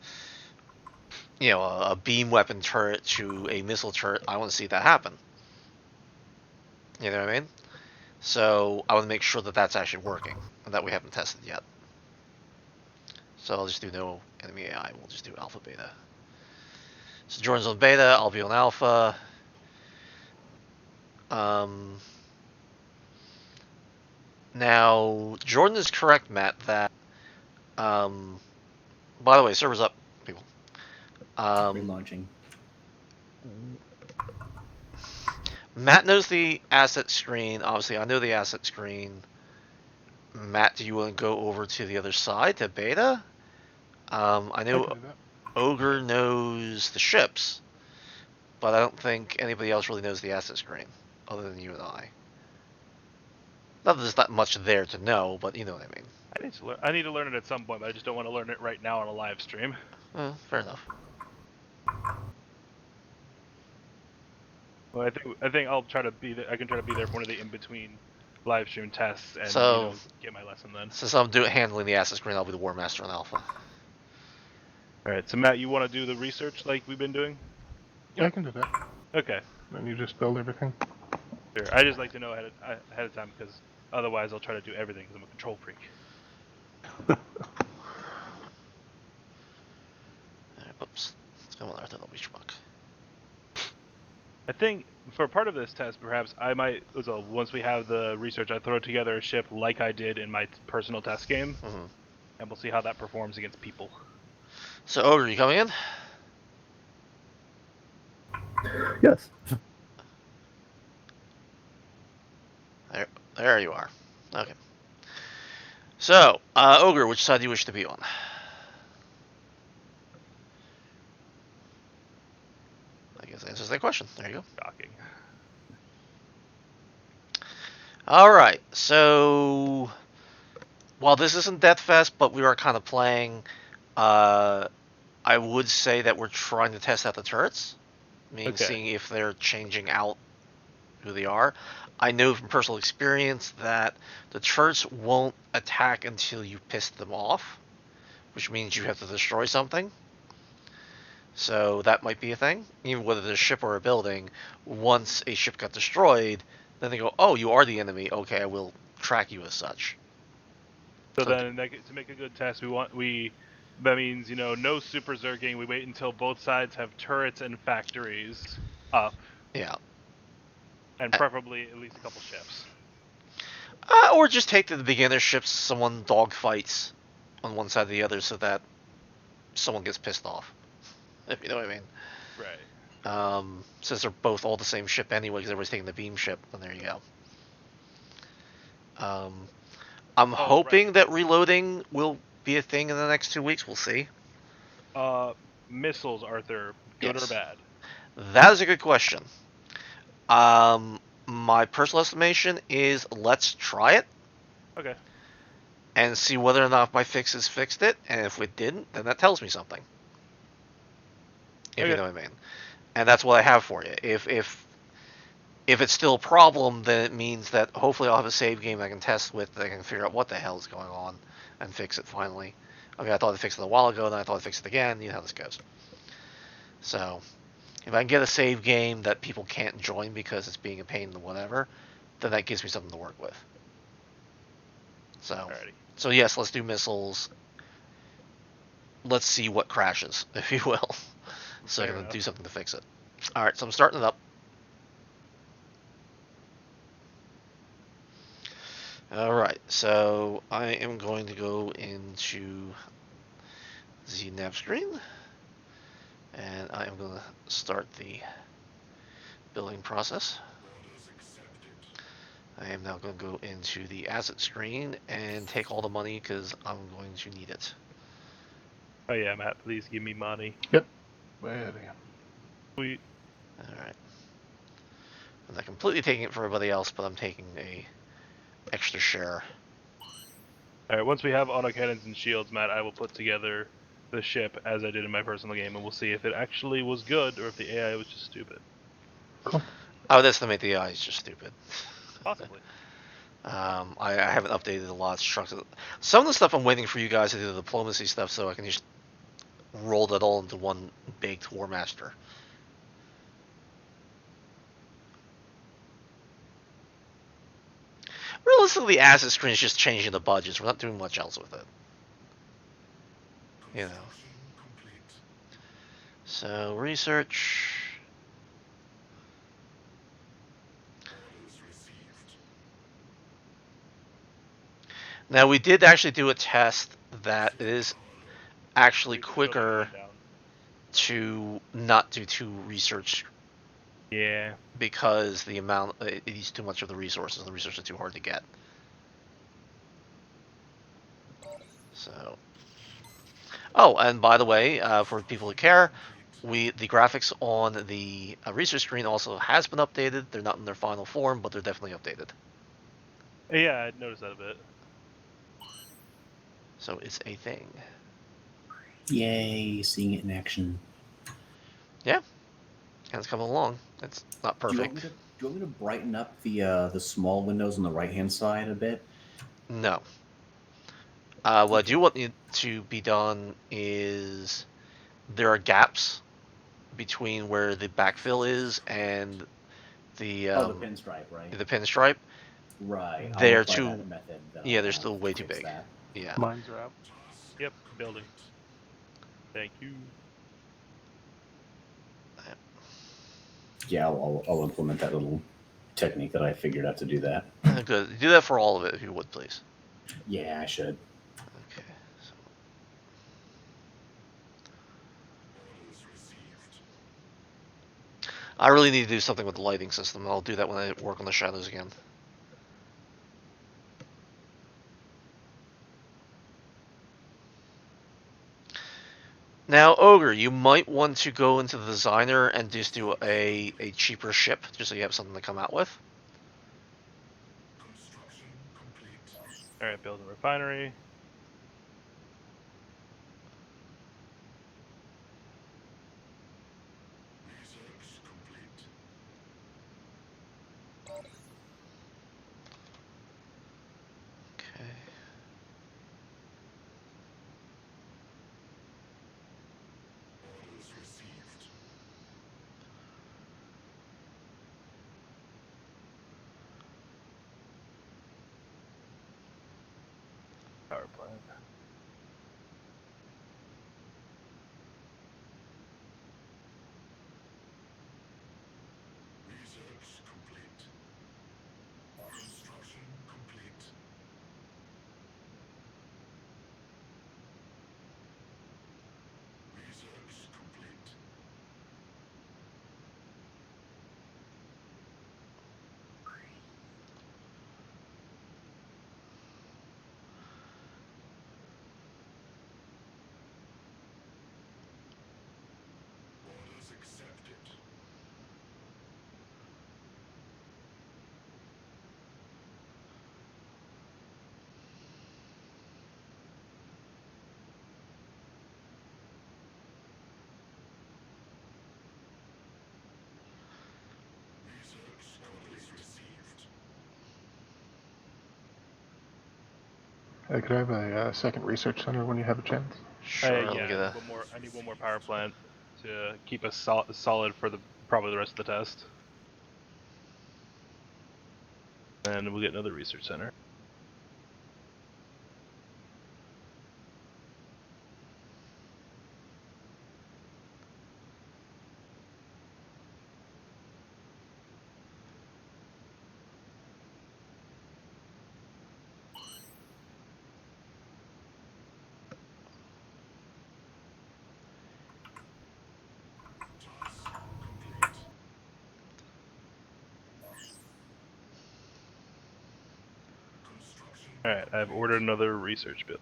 beam weapon turret to a missile turret. I want to see that happen. You know what I mean? So I want to make sure that that's actually working and that we haven't tested yet. So I'll just do no enemy AI. We'll just do alpha beta. So Jordan's on beta. I'll be on alpha. Now Jordan is correct, Matt. That by the way, server's up, people. Relaunching. Matt knows the asset screen. Obviously, I know the asset screen. Matt, do you want to go over to the other side to beta? I know Ogre knows the ships, but I don't think anybody else really knows the asset screen other than you and I. Not that there's not much there to know, but you know what I mean. I need to learn it at some point, but I just don't want to learn it right now on a live stream. Fair enough. Well, I think I'll try to be there. I can try to be there for one of the in between live stream tests and get my lesson then. Since I'm handling the asset screen, I'll be the War Master on alpha. All right, so Matt, you want to do the research like we've been doing? Yeah, I can do that. Okay. Then you just build everything. Sure. I just like to know ahead of time because otherwise I'll try to do everything because I'm a control freak. Oops. Let's go on Earth and I'll be schmuck. I think for part of this test, perhaps I might, once we have the research, I throw together a ship like I did in my personal test game, and we'll see how that performs against people. So, Ogre, you coming in? Yes. There you are. Okay. So, Ogre, which side do you wish to be on? I guess that answers that question. There you go. Shocking. Alright, so while this isn't Deathfest, but we are kind of playing, I would say that we're trying to test out the turrets. Meaning seeing if they're changing out who they are. I know from personal experience that the turrets won't attack until you piss them off, which means you have to destroy something. So that might be a thing. Even whether it's a ship or a building, once a ship got destroyed, then they go, oh, you are the enemy. Okay, I will track you as such. So then, to make a good test, that means, no super zerging. We wait until both sides have turrets and factories up. Yeah. And preferably at least a couple ships. Or just take to the beginner ships, someone dogfights on one side or the other so that someone gets pissed off. If you know what I mean. Right. Since they're both all the same ship anyway, because everybody's taking the beam ship, then there you go. I'm hoping that reloading will be a thing in the next 2 weeks. We'll see. Missiles, Arthur, good or bad? That is a good question. My personal estimation is let's try it. Okay. And see whether or not my fixes fixed it, and if it didn't, then that tells me something. If you know what I mean. And that's what I have for you. If it's still a problem, then it means that hopefully I'll have a save game I can test with that I can figure out what the hell is going on and fix it finally. I mean, I thought I fixed it a while ago, then I thought I fixed it again. You know how this goes. So, if I can get a save game that people can't join because it's being a pain in the whatever, then that gives me something to work with. So yes, let's do missiles. Let's see what crashes, if you will. So I'm going to do something to fix it. Alright, so I'm starting it up. Alright, so I am going to go into the nav screen. And I am going to start the building process. I am now going to go into the asset screen and take all the money because I'm going to need it. Oh yeah, Matt, please give me money. Yep. Ready. Sweet. Alright. I'm not completely taking it for everybody else, but I'm taking a extra share. Alright, once we have autocannons and shields, Matt, I will put together the ship as I did in my personal game, and we'll see if it actually was good or if the AI was just stupid. Cool. I would estimate the AI is just stupid. Possibly. I haven't updated a lot of structure. Some of the stuff I'm waiting for you guys to do the diplomacy stuff so I can just roll that all into one baked War Master. Realistically, the asset screen is just changing the budgets. We're not doing much else with it. You know. So, research. Now, we did actually do a test that is actually quicker to not do 2 research. Yeah. Because the amount, it eats too much of the resources, and the resources are too hard to get. So. Oh, and by the way, for people who care, the graphics on the research screen also has been updated. They're not in their final form, but they're definitely updated. Yeah, I noticed that a bit. So it's a thing. Yay, seeing it in action. Yeah, and it's coming along. It's not perfect. Do you want me to brighten up the small windows on the right-hand side a bit? No. What I do want to be done is there are gaps between where the backfill is and the the pinstripe, right? the pinstripe. Right. They're I'll apply too. that method that Yeah, I they're have still way to too fix big. that. Yeah. Mines are out. Yep, building. Thank you. Yeah, I'll implement that little technique that I figured out to do that. Good. Do that for all of it, if you would, please. Yeah, I should. Okay. So. I really need to do something with the lighting system. I'll do that when I work on the shadows again. Now, Ogre, you might want to go into the designer and just do a cheaper ship, just so you have something to come out with. All right, build a refinery. Okay. Power plant. Could I have a second research center when you have a chance? Sure. Let me Yeah, get a. I need one more power plant to keep us solid for probably the rest of the test. And we'll get another research center. Alright, I've ordered another research build.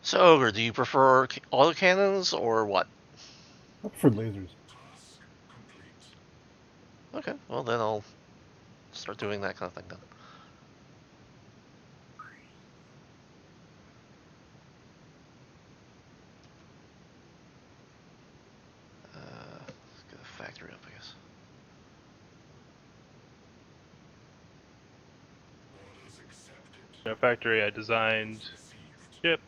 So, Ogre, do you prefer autocannons or what? I prefer lasers. Okay, well then I'll start doing that kind of thing then. Let's get a factory up, I guess. In a factory, I designed ship.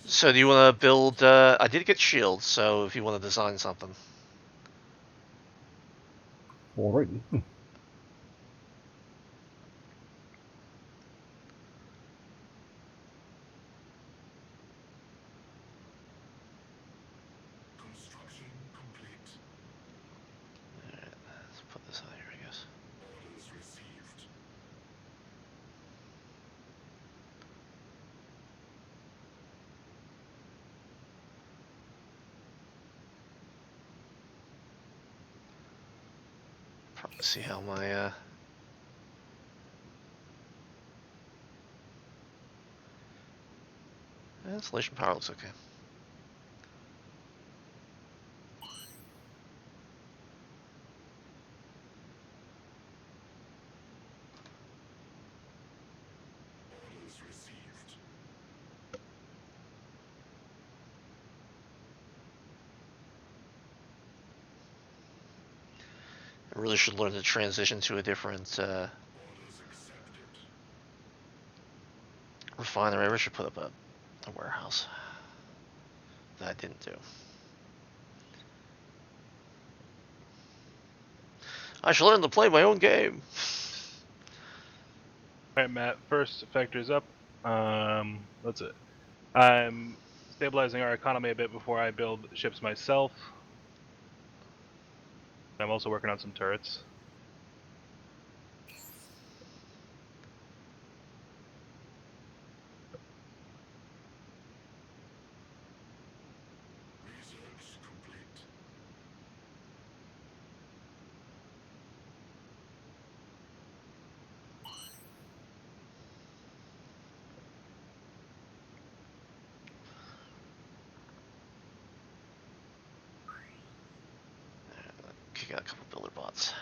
So do you want to build, I did get shields, so if you want to design something. Alrighty. Probably see how my installation power looks okay. I really should learn to transition to a different refinery. I should put up a warehouse. That I didn't do. I should learn to play my own game. Alright, Matt, first factor's up. That's it. I'm stabilizing our economy a bit before I build ships myself. I'm also working on some turrets. Kick out a couple builder bots.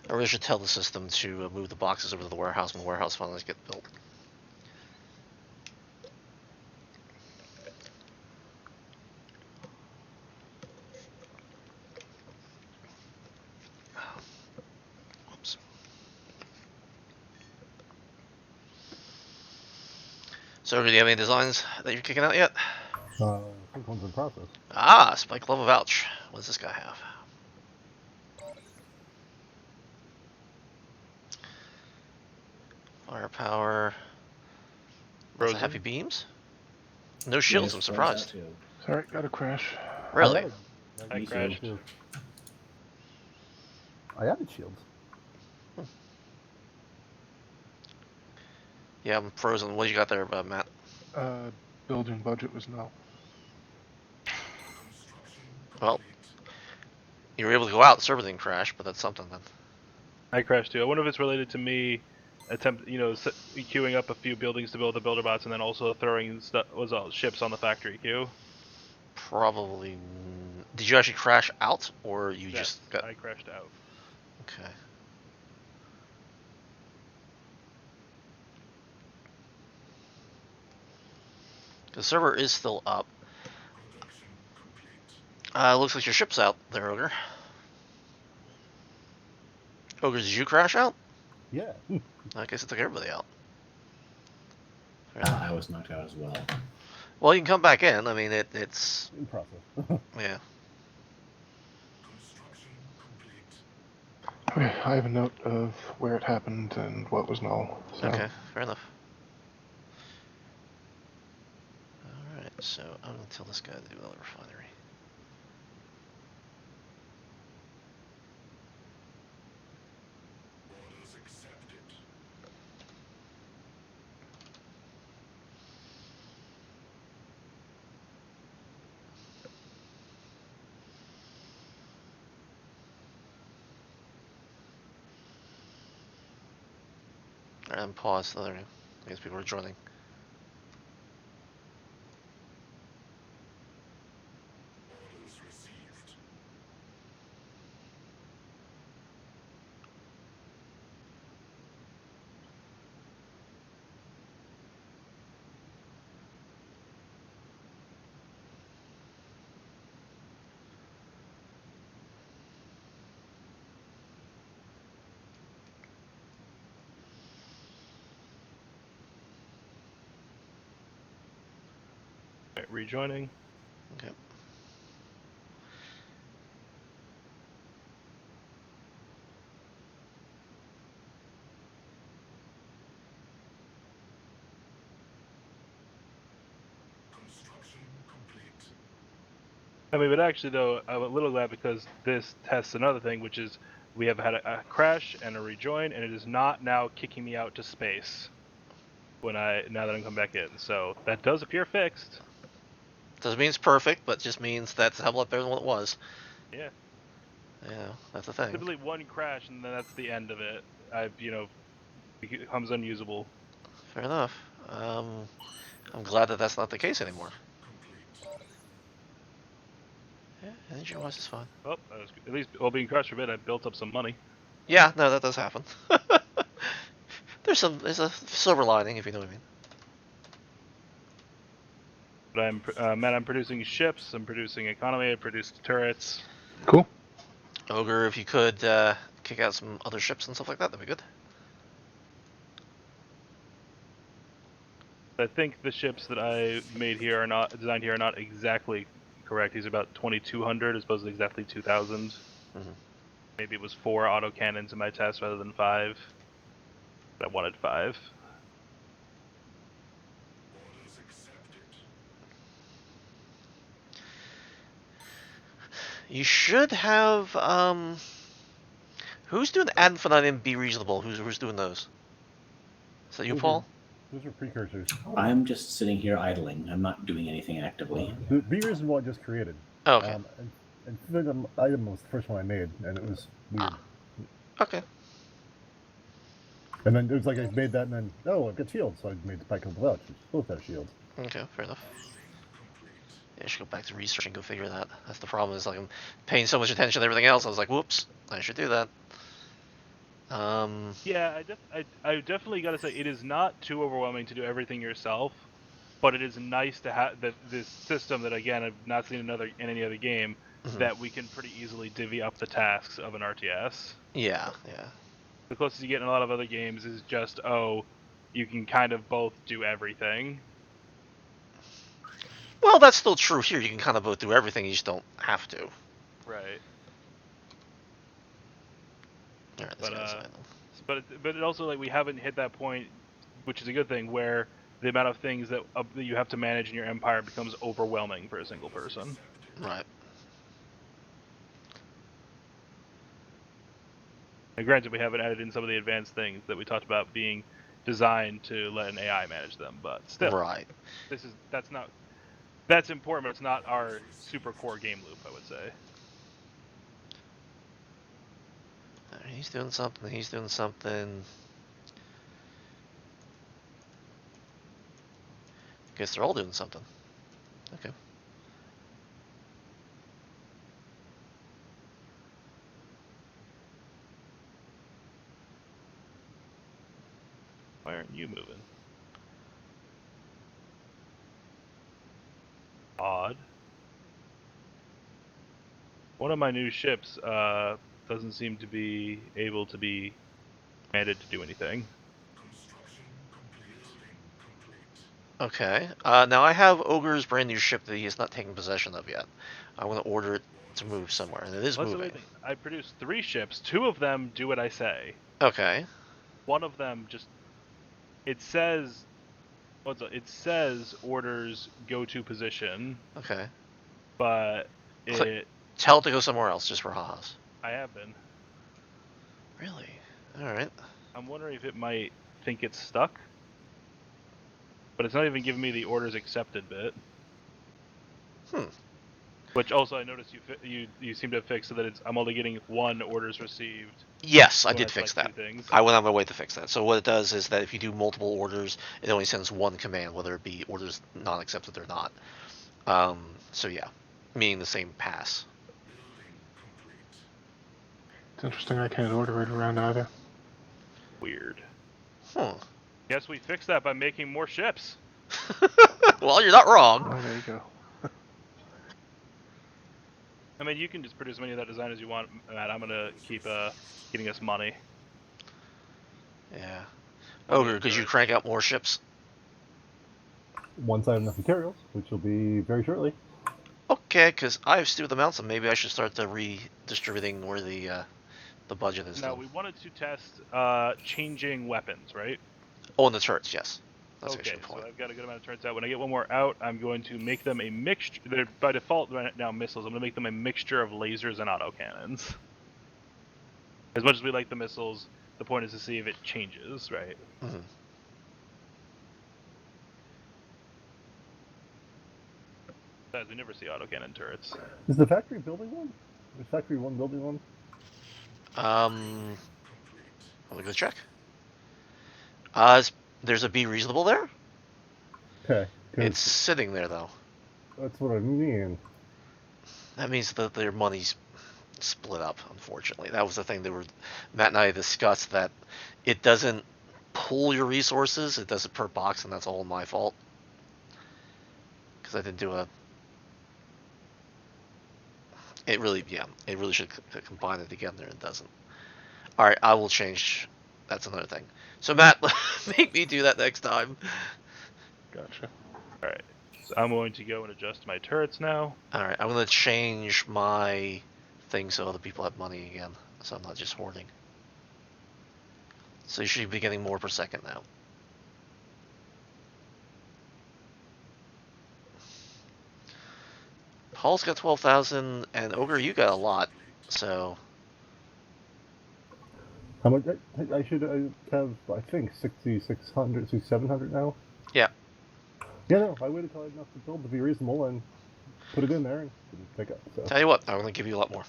I really should tell the system to move the boxes over to the warehouse when the warehouse finally gets built. Whoops. So, do you have any designs that you're kicking out yet? I think one's in process. Ah, Spike Love of Ouch. What does this guy have? Firepower. Lots of Rosen. heavy beams. No shields, I'm surprised. Sorry, got a crash. Really? I Me crashed. too. I added shields. Yeah, I'm frozen. What do you got there, Matt? Building budget was no. Well, you were able to go out, the server didn't crash, but that's something then. I crashed too. I wonder if it's related to me queuing up a few buildings to build the builder bots and then also throwing ships on the factory queue. Probably. Did you actually crash out, or you Yes, just got? I crashed out. Okay. The server is still up. Looks like your ship's out there, Ogre. Ogre, did you crash out? Yeah. I guess it took everybody out. I was knocked out as well. Well, you can come back in. I mean, it's... In process. Yeah. Okay, I have a note of where it happened and what was null. So. Okay, fair enough. Alright, so I'm going to tell this guy to do another refinery. And pause. Oh, there we go. I guess people are joining. Right, rejoining. Okay. I mean, but actually, though, I'm a little glad because this tests another thing, which is we have had a crash and a rejoin, and it is not now kicking me out to space now that I'm come back in. So that does appear fixed. Doesn't mean it's perfect, but just means that's a lot better than what it was. Yeah. Yeah, that's the thing. Typically one crash and then that's the end of it. It becomes unusable. Fair enough. I'm glad that that's not the case anymore. Yeah, engine-wise is fine. Oh, at least while being crashed for a bit, I built up some money. Yeah, no, that does happen. There's a silver lining, if you know what I mean. But I'm producing ships. I'm producing economy. I produced turrets. Cool. Ogre, if you could kick out some other ships and stuff like that, that'd be good. I think the ships that I designed here are not exactly correct. These are about 2,200 as opposed to exactly 2,000. Mhm. Maybe it was 4 autocannons in my test rather than 5. But I wanted 5. You should have who's doing add infinite and be reasonable? Who's doing those? Is that you, Paul? Those are precursors. I'm just sitting here idling. I'm not doing anything actively. The Be Reasonable I just created. Oh, okay. And Freedom Item was the first one I made, and it was weird. Okay. And then it was like I made that, and then I've got shields, so I made the Pike of the Vouch, which both have shields. Okay, fair enough. Yeah, I should go back to research and go figure that. That's the problem. Is like I'm paying so much attention to everything else. I was like, whoops, I should do that. Yeah, I definitely got to say it is not too overwhelming to do everything yourself, but it is nice to have this system that again I've not seen in any other game that we can pretty easily divvy up the tasks of an RTS. Yeah. The closest you get in a lot of other games is just you can kind of both do everything. Well, that's still true here. You can kind of both do everything. You just don't have to. Right. All right, this guy's But it also like we haven't hit that point, which is a good thing, where the amount of things that you have to manage in your empire becomes overwhelming for a single person. right. And granted, we haven't added in some of the advanced things that we talked about being designed to let an AI manage them, but still, Right. That's important, but it's not our super core game loop, I would say. He's doing something. He's doing something. Guess they're all doing something. Okay. Why aren't you moving? Odd. One of my new ships doesn't seem to be able to be commanded to do anything. Okay. Now I have Ogre's brand new ship that he has not taken possession of yet. I want to order it to move somewhere, and it is moving. I produced 3 ships. 2 of them do what I say. Okay. One of them it says orders go to position. Okay. But tell it to go somewhere else just for ha-has. I have been. Really? Alright. I'm wondering if it might think it's stuck. But it's not even giving me the orders accepted bit. Which also I noticed you seem to have fixed so that I'm only getting 1 orders received. Yes, I when did select fix that. 2 things. I went on my way to fix that. So what it does is that if you do multiple orders, it only sends one command, whether it be orders not accepted or not. So yeah, meaning the same pass. It's interesting I can't order it around either. Weird. Hmm. Guess we fixed that by making more ships. Well, you're not wrong. Oh, there you go. I mean, you can just produce as many of that design as you want, Matt. I'm gonna keep getting us money. Yeah. Money Ogre, and could you turrets. crank out more ships? Once I have enough materials, which will be very shortly. Okay, because I have stupid amounts, and maybe I should start the redistributing where the budget is. Now Though. we wanted to test changing weapons, right? Oh, and the turrets, yes. That's Okay, actually a so point. I've got a good amount of turrets out. When I get 1 more out, I'm going to make them a mixture. They're by default right now missiles. I'm going to make them a mixture of lasers and autocannons. As much as we like the missiles, the point is to see if it changes, right? Mm-hmm. Besides, we never see autocannon turrets. Is the factory building one? Is factory 1 building one? Let me go check. There's a be reasonable there. Okay, It's because sitting there though. that's what I mean. That means that their money's split up. Unfortunately, that was the thing Matt and I discussed, that it doesn't pull your resources. It does it per box, and that's all my fault because I didn't do a. It really should combine it together. It doesn't. All right, I will change. That's another thing. So Matt, make me do that next time. Gotcha. Alright, so I'm going to go and adjust my turrets now. All right, I'm gonna change my thing so other people have money again, so I'm not just hoarding. So you should be getting more per second now. Paul's got 12,000, and Ogre, you got a lot. So How much? I should have, I think, 6,600, 6,700 now? yeah. Yeah, no, I waited till I had enough to build to be reasonable and put it in there and didn't pick up. So. Tell you what, I'm gonna give you a lot more.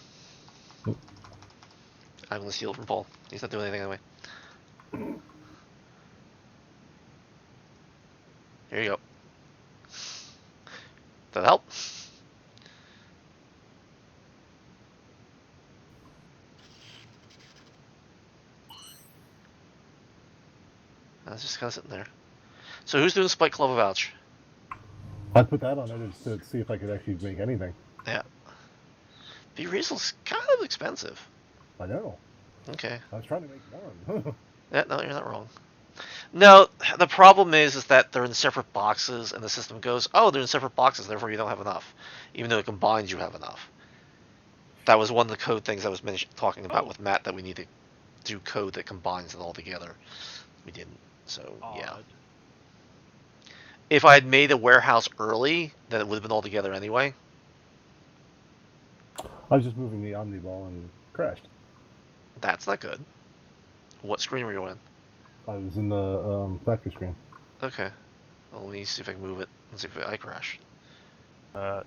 I'm gonna steal it from Paul. He's not doing anything anyway. Here you go. That help? That's just kind of sitting there. So who's doing Spike Club of Ouch? I put that on it to see if I could actually make anything. Yeah. Be Reasel's kind of expensive. I know. Okay. I was trying to make one. Yeah, no, you're not wrong. No, the problem is that they're in separate boxes, and the system goes, oh, they're in separate boxes, therefore you don't have enough. Even though it combines, you have enough. That was one of the code things I was talking about with Matt, that we need to do code that combines it all together. We didn't, so yeah. Odd. If I had made a warehouse early, then it would have been all together anyway. I was just moving the Omniball and crashed. That's not good. What screen were you in? I was in the factory screen. Okay. Well, let me see if I can move it. Let's see if I crash.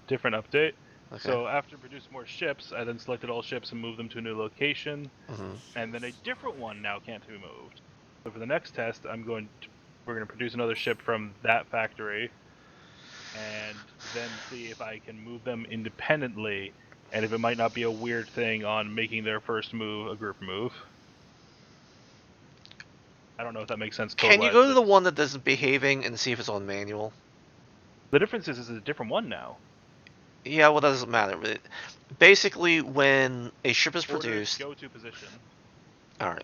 Different update. Okay. So after producing more ships, I then selected all ships and moved them to a new location. Mm-hmm. And then a different one now can't be moved. So for the next test, we're going to produce another ship from that factory, and then see if I can move them independently, and if it might not be a weird thing on making their first move a group move. I don't know if that makes sense. Can you go to the one that doesn't behaving and see if it's on manual? The difference is it's a different one now. Yeah, well, that doesn't matter. Basically, when a ship is Orders produced... go to position. Alright.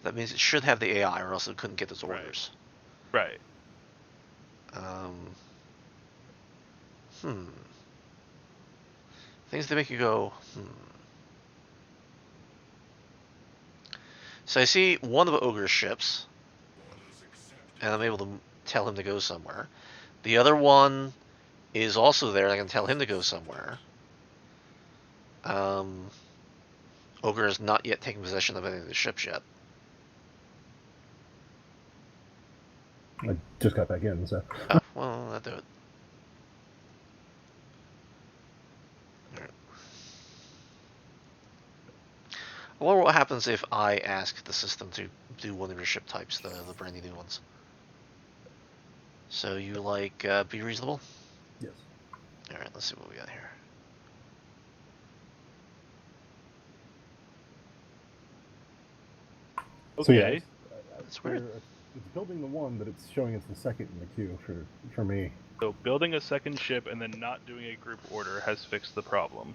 That means it should have the AI, or else it couldn't get those orders. Right. Things that make you go, So I see one of Ogre's ships, and I'm able to tell him to go somewhere. The other one is also there, and I can tell him to go somewhere. Ogre has not yet taken possession of any of the ships yet. I just got back in, so. Oh, well, that'll do it. wonder what happens if I ask the system to do one of your ship types, the brand new ones. So you like be reasonable? Yes. All right, let's see what we got here. So yeah, Okay. That's weird. It's building the one, but it's showing it's the second in the queue for me. So building a second ship and then not doing a group order has fixed the problem.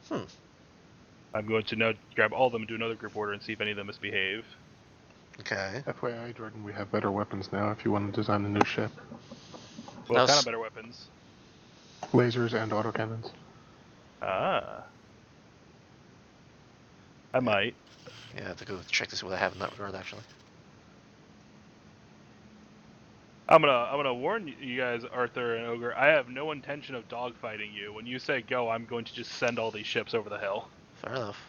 Hmm. I'm going to now grab all of them and do another group order and see if any of them misbehave. Okay. FYI, Jordan, we have better weapons now if you want to design a new ship. What Now, kind of better weapons? Lasers and autocannons. Ah. I might. Yeah, I have to go check to see what I have in that regard, actually. I'm gonna warn you guys, Arthur and Ogre. I have no intention of dogfighting you. When you say go, I'm going to just send all these ships over the hill. Fair enough.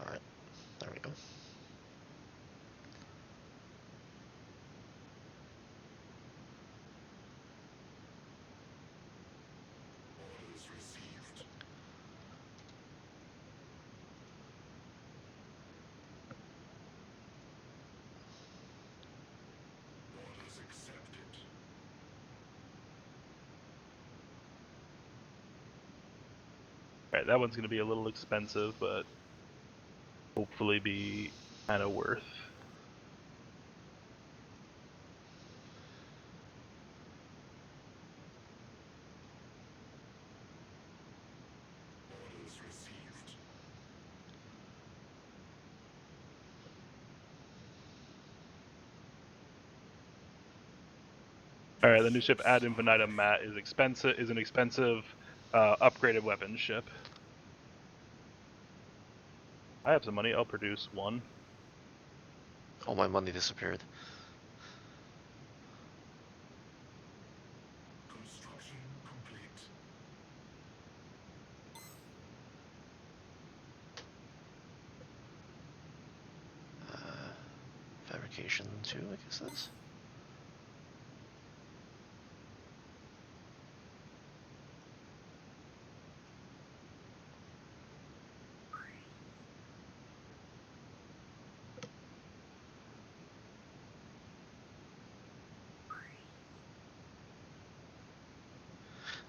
All right. There we go. Alright, that one's gonna be a little expensive, but hopefully be kind of worth. Alright, the new ship Ad Infinitum Mat is expensive. Is an expensive, upgraded weapons ship. I have some money. I'll produce one. All my money disappeared. Fabrication 2, I guess this.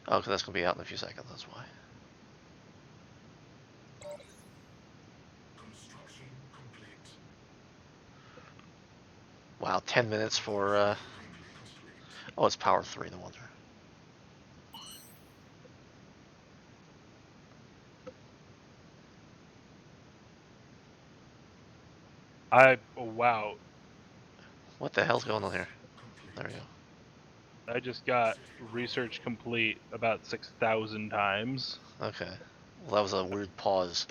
Oh, because that's going to be out in a few seconds, that's why. Wow, 10 minutes for, oh, it's power 3, no wonder. Oh, wow. What the hell's going on here? There we go. I just got research complete about 6,000 times. Okay. Well, that was a weird pause.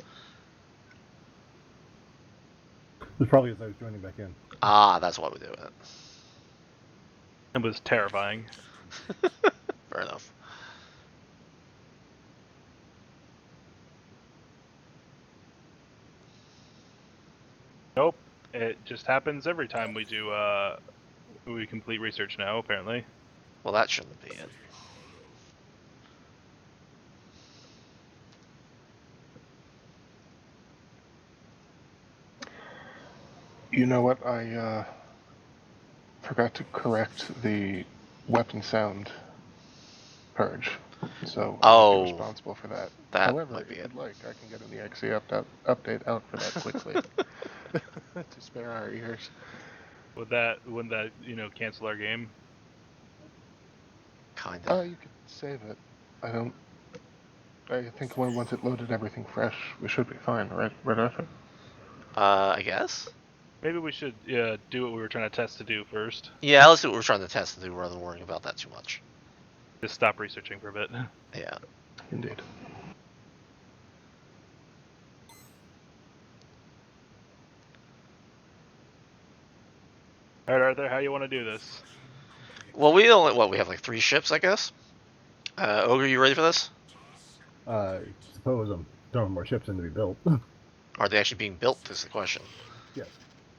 This probably as I was joining back in. Ah, that's why we do it. It was terrifying. Fair enough. Nope. It just happens every time we do, we complete research now, apparently. Well, that shouldn't be it. You know what? I forgot to correct the weapon sound purge, so I might be Oh, responsible for that. that However, might be if it. you'd like, I can get an exe update out for that quickly to spare our ears. Wouldn't that, cancel our game? Kinda. You could save it. I think once it loaded everything fresh, we should be fine, right, Arthur? I guess? Maybe we should do what we were trying to test to do first. Yeah, let's do what we're trying to test and do rather than worrying about that too much. Just stop researching for a bit. Yeah. Indeed. Alright, Arthur, how you want to do this? Well, we only we have like 3 ships, I guess. Ogre, you ready for this? I suppose I'm throwing more ships in to be built. Are they actually being built? Is the question. Yes.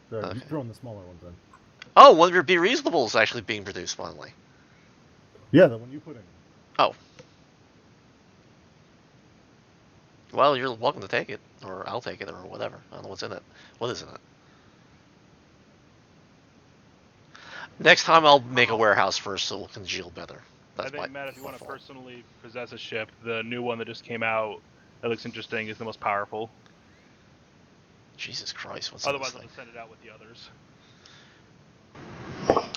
They're Okay. throwing the smaller ones in. Oh, one of your Be Reasonable is actually being produced finally. Yeah, the one you put in. Oh. Well, you're welcome to take it, or I'll take it, or whatever. I don't know what's in it. What is in it? Next time I'll make a warehouse first so we'll congeal better. I think, Matt, if you want to personally possess a ship, the new one that just came out that looks interesting is the most powerful. Jesus Christ, what's Otherwise, in I'll this just send it out with the others.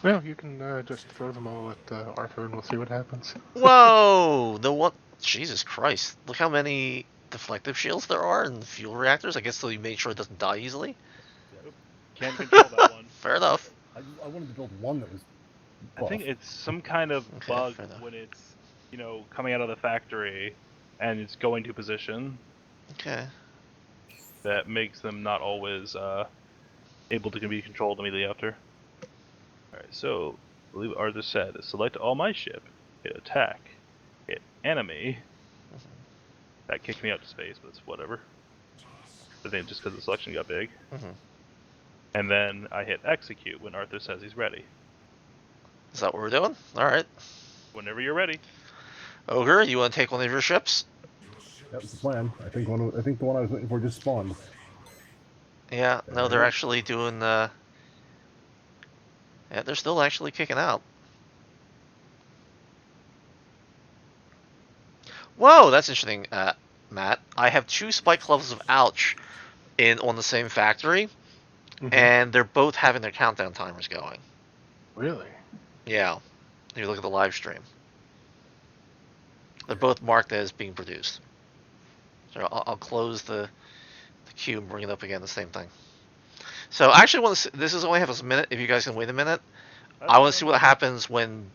Well, you can just throw them all at Arthur and we'll see what happens. thing? Whoa! The what? Jesus Christ. Look how many deflective shields there are and fuel reactors. I guess so you make sure it doesn't die easily. Yep. Can't control that one. Fair enough. I wanted to build one that was I think it's some kind of Okay, bug fair enough. when it's, coming out of the factory and it's going to position Okay. that makes them not always able to be controlled immediately after. Alright, so, I believe Arthur said, select all my ship, hit attack, hit enemy. That kicked me out to space, but it's whatever. I think just because the selection got big. Mhm. And then I hit execute when Arthur says he's ready. Is that what we're doing? Alright. Whenever you're ready. Ogre, you want to take one of your ships? That's the plan. I think the one I was waiting for just spawned. Yeah, no, There they're we go. actually doing, yeah, they're still actually kicking out. Whoa, that's interesting, Matt. I have 2 spike levels of Ouch on the same factory, and they're both having their countdown timers going. Really? Yeah, if you look at the live stream. They're both marked as being produced. So I'll close the queue and bring it up again, the same thing. So I actually want to see, this is only half a minute, if you guys can wait a minute. I want to see what happens when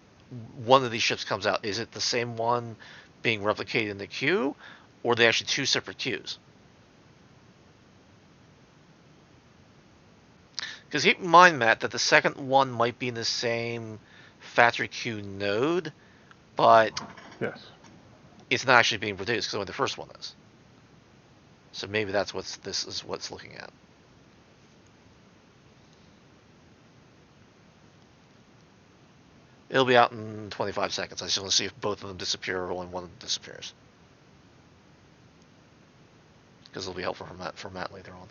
one of these ships comes out. Is it the same one being replicated in the queue, or are they actually 2 separate queues? Because keep in mind, Matt, that the second one might be in the same factory queue node, but Yes. it's not actually being produced because only the first one is. So maybe that's this is what's looking at. It'll be out in 25 seconds. I just want to see if both of them disappear or only one of them disappears. Because it'll be helpful for Matt later on.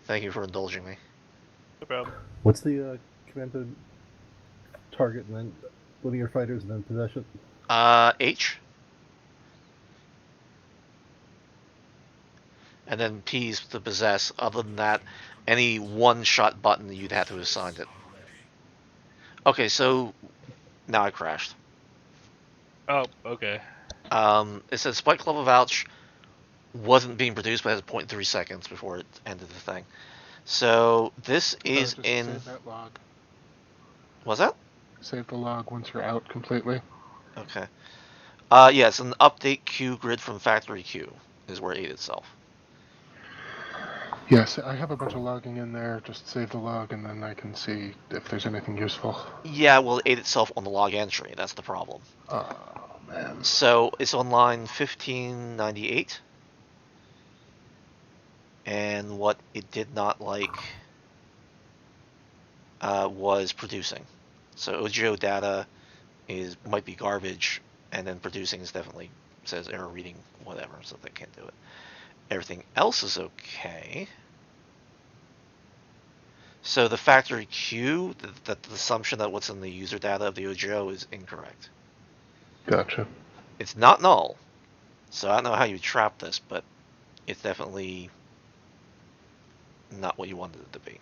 Thank you for indulging me. No problem. What's the command to target and then linear fighters and then possession? H. And then P's to possess. Other than that, any one-shot button you'd have to assign it. Okay, so now I crashed. Oh, okay. It says Spike Club of Ouch wasn't being produced, but has a 0.3 seconds before it ended the thing. So this is just in. Save that log. What's that? Save the log once you're out completely. Okay. Yeah, it's an update queue grid from factory queue is where it ate itself. Yes, I have a bunch of logging in there. Just save the log and then I can see if there's anything useful. Yeah, well, it ate itself on the log entry. That's the problem. Oh, man. So it's on line 1598. And what it did not like was producing. So OGO data might be garbage, and then producing is definitely says error reading whatever, so they can't do it. Everything else is okay. So the factory queue, the assumption that what's in the user data of the OGO is incorrect. Gotcha. It's not null, so I don't know how you trap this, but it's definitely not what you wanted it to be.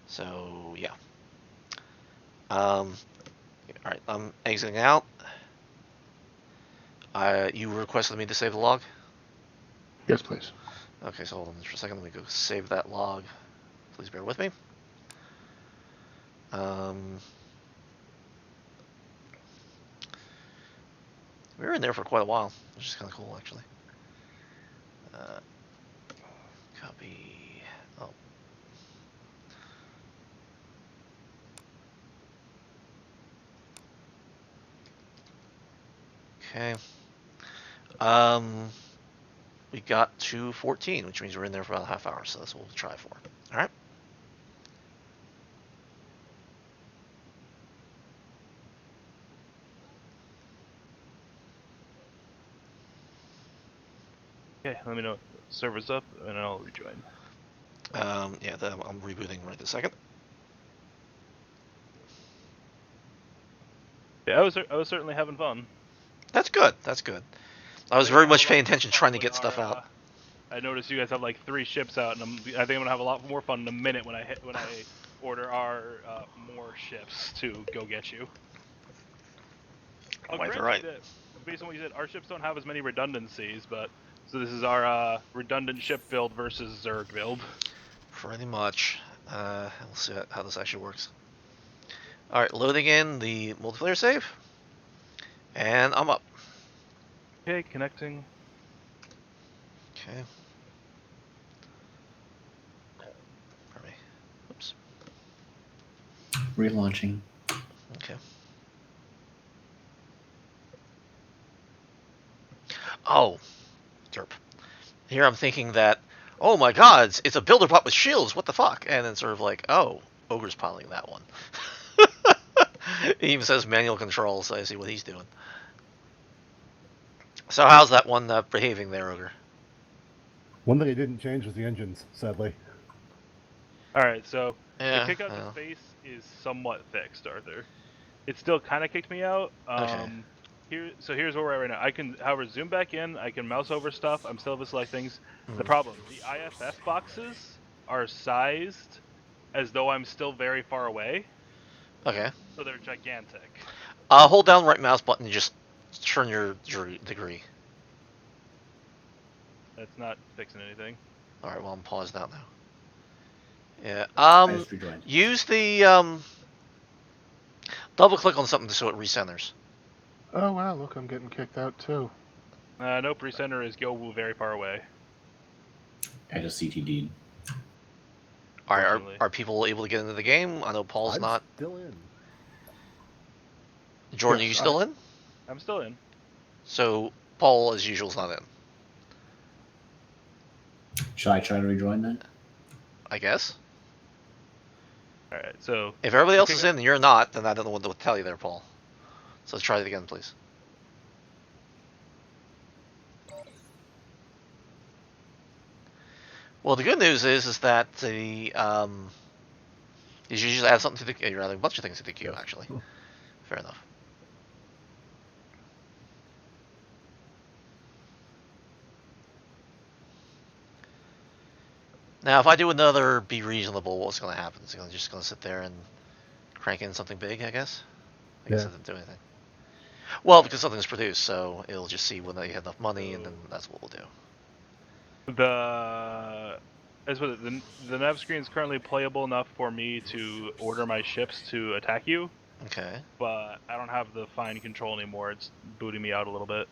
So yeah. All right, I'm exiting out. You requested me to save the log? Yes, please. Okay, so hold on just for a second. Let me go save that log. Please bear with me. We were in there for quite a while, which is kind of cool, actually. Copy. Oh. Okay. We got to 14, which means we're in there for about a half hour, so that's what we'll try for. All right. Okay, let me know. Server's up, and I'll rejoin. Yeah, I'm rebooting right this second. Yeah, I was certainly having fun. That's good. That's good. I was very much paying attention, trying to get stuff out. I noticed you guys have like 3 ships out, and I think I'm gonna have a lot more fun in a minute when I order our more ships to go get you. Might be Granted, right. based on what you said, our ships don't have as many redundancies, but so this is our redundant ship build versus Zerg build. Pretty much. We'll see how this actually works. All right, loading in the multiplayer save, and I'm up. Okay, connecting. Okay. Pardon me. Oops. Relaunching. Okay. Oh, derp. Here I'm thinking that, oh my god, it's a builder bot with shields, what the fuck? And then sort of like, oh, Ogre's piloting that one. He even says manual control, so I see what he's doing. So how's that one behaving there, Ogre? One thing I didn't change was the engines, sadly. Alright, so Yeah, the kick out to space is somewhat fixed, Arthur. It still kind of kicked me out. Okay. Here's where we're at right now. I can, however, zoom back in. I can mouse over stuff. I'm still able to select things. The problem, the IFF boxes are sized as though I'm still very far away. Okay. So they're gigantic. Hold down right mouse button and just turn your degree. That's not fixing anything. Alright, well I'm paused out now. Yeah. I just rejoined. Use the double click on something so it recenters. Oh wow, look, I'm getting kicked out too. Nope, recenter is go very far away. I just CTD'd. Alright, are people able to get into the game? I know Paul's I'm not. still in. Jordan, Yes, are you still in? I'm still in. So Paul, as usual, is not in. Should I try to rejoin then? I guess. Alright, so If everybody else is in and you're not, then I don't know what to tell you there, Paul. So let's try it again, please. Well, the good news is that the is you just add something to the you're adding a bunch of things to the queue actually. Fair enough. Now, if I do another be reasonable, what's going to happen? It's just going to sit there and crank in something big, I guess. I guess it didn't do anything. Well, because something's produced, so it'll just see when they have enough money, and then that's what we'll do. The nav screen is currently playable enough for me to order my ships to attack you. Okay. But I don't have the fine control anymore. It's booting me out a little bit.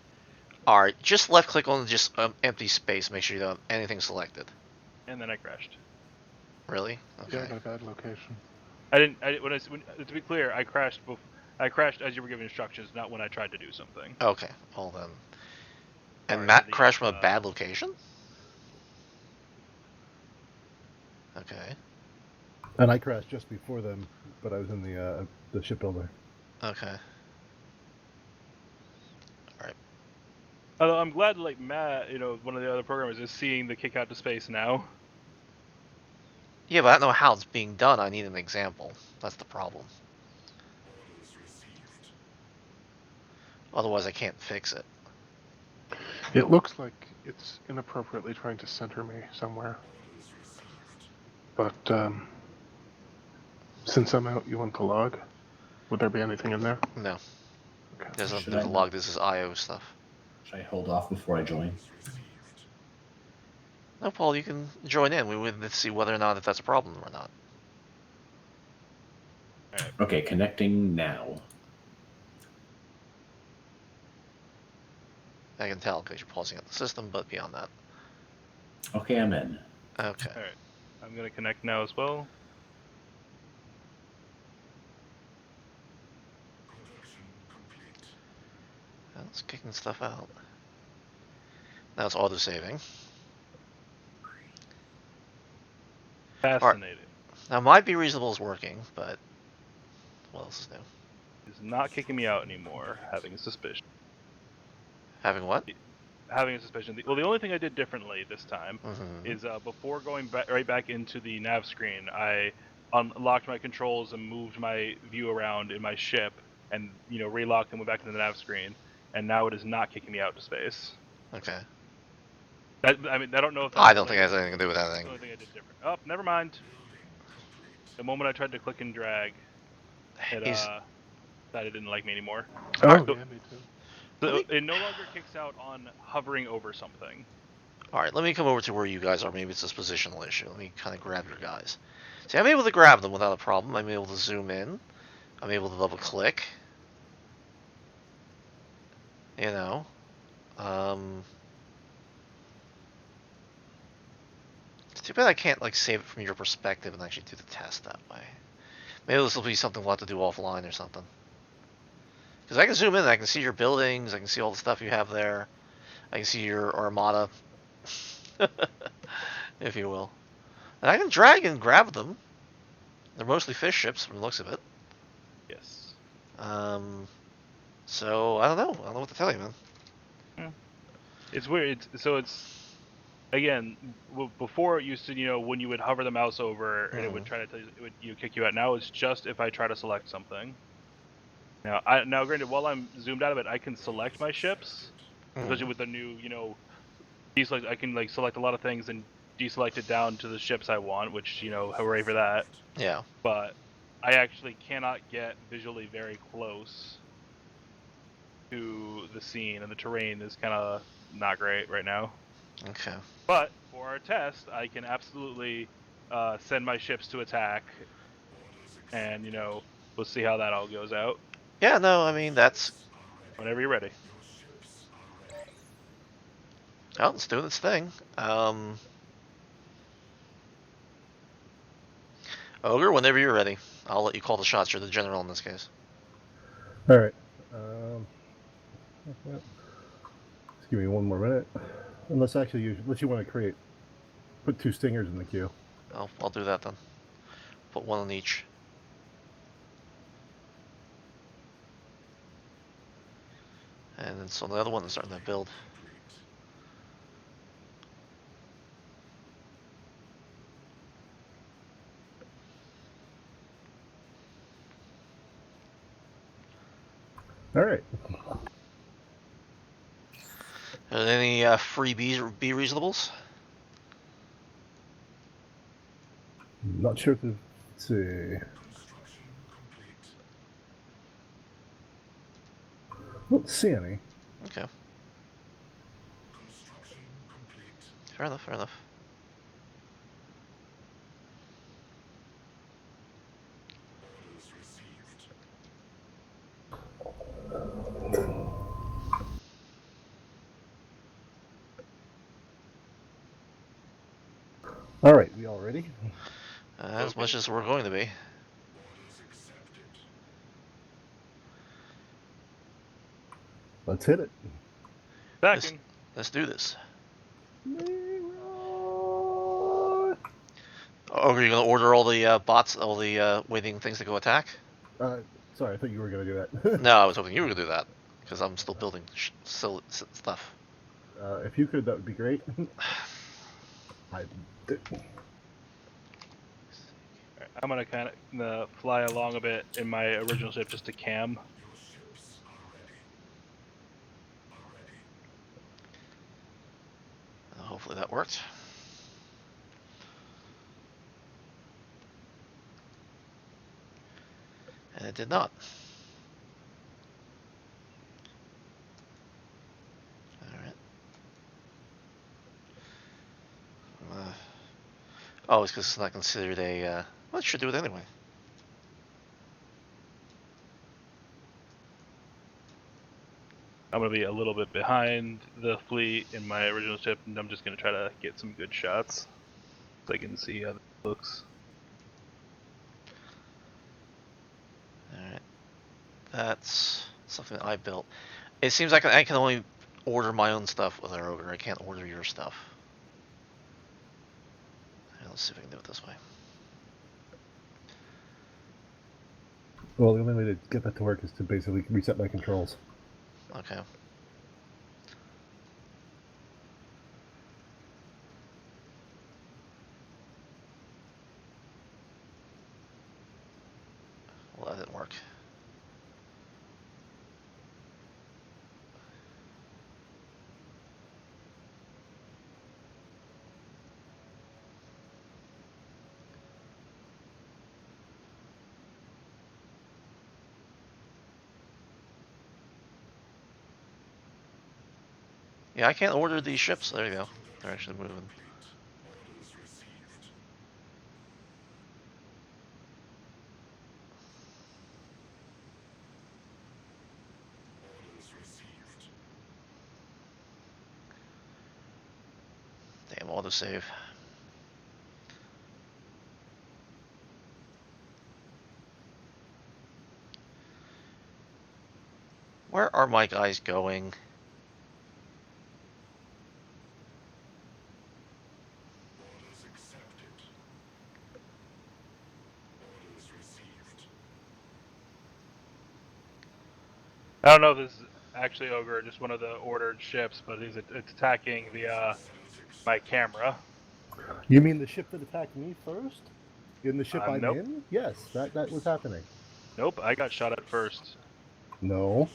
All right, just left click on just empty space. Make sure you don't have anything selected. And then I crashed. Really? Okay. Yeah, I got a bad location. To be clear, I crashed. I crashed as you were giving instructions, not when I tried to do something. Okay. Well then. And Sorry, Matt crashed from a bad location? Okay. And I crashed just before them, but I was in the shipbuilder. Okay. Although I'm glad, like Matt, one of the other programmers is seeing the kick out to space now. Yeah, but I don't know how it's being done. I need an example. That's the problem. Otherwise, I can't fix it. It looks like it's inappropriately trying to center me somewhere. But since I'm out, you want the log? Would there be anything in there? No. Okay. It doesn't do the log. This is IO stuff. Should I hold off before I join? No, Paul, you can join in. We would see whether or not that's a problem or not. Alright. Okay, connecting now. I can tell because you're pausing at the system, but beyond that. Okay, I'm in. Okay. Alright. I'm gonna connect now as well. Well, It's kicking stuff out. Now it's auto-saving. Fascinating. Now, might be reasonable is working, but what else is new? It's not kicking me out anymore. Having a suspicion. Having what? Having a suspicion. Well, the only thing I did differently this time is before going right back into the nav screen, I unlocked my controls and moved my view around in my ship, and relocked and went back into the nav screen, and now it is not kicking me out to space. Okay. I don't know if that's I don't think it has anything to do with that's anything. the only thing I did different. Oh, never mind. The moment I tried to click and drag, it decided it didn't like me anymore. Oh, So, yeah, me too. so it no longer kicks out on hovering over something. Alright, let me come over to where you guys are. Maybe it's this positional issue. Let me kind of grab your guys. See, I'm able to grab them without a problem. I'm able to zoom in. I'm able to double click. You know. It's too bad I can't like save it from your perspective and actually do the test that way. Maybe this will be something we'll have to do offline or something. Because I can zoom in and I can see your buildings, I can see all the stuff you have there. I can see your armada. If you will. And I can drag and grab them. They're mostly fish ships from the looks of it. Yes. So I don't know. I don't know what to tell you, man. It's weird. It's again before it used to when you would hover the mouse over and it would try to tell you, it would kick you out. Now it's just if I try to select something. Now granted, while I'm zoomed out of it, I can select my ships, especially with the new deselect. I can select a lot of things and deselect it down to the ships I want, which hooray for that. Yeah. But I actually cannot get visually very close to the scene, and the terrain is kind of not great right now. Okay. But for our test, I can absolutely send my ships to attack, and we'll see how that all goes out. Yeah, no, I mean that's. Whenever you're ready. Oh, it's doing its thing. Ogre, whenever you're ready. I'll let you call the shots. You're the general in this case. All right. Just give me one more minute. Unless actually, unless you want to put 2 stingers in the queue. I'll do that then. Put one on each. And then so the other one is starting to build. All right. Are there any free B reasonables? Not sure if let's see. Don't see any. Okay. Fair enough, fair enough. All right, we all ready? As much as we're going to be. Let's hit it. Backing. Let's do this. Leroy! Oh, are you gonna order all the bots, all the waiting things to go attack? Sorry, I thought you were going to do that. No, I was hoping you were gonna do that because I'm still building stuff. If you could, that would be great. I'm gonna kind of fly along a bit in my original ship just to cam. Hopefully that worked. And it did not. Alright. Oh, it's because it's not considered a... well, it should do it anyway. I'm gonna be a little bit behind the fleet in my original ship, and I'm just gonna try to get some good shots so I can see how it looks. Alright. That's something that I built. It seems like I can only order my own stuff with our ogre. I can't order your stuff. Let's see if we can do it this way. Well, the only way to get that to work is to basically reset my controls. Okay. Well, that didn't work. Yeah, I can't order these ships. There you go. They're actually moving. Damn, autosave. Where are my guys going? I don't know if this is actually Ogre, just one of the ordered ships, but it's attacking the my camera. You mean the ship that attacked me first? In the ship I'm Nope. in? Yes, that was happening. Nope, I got shot at first. No.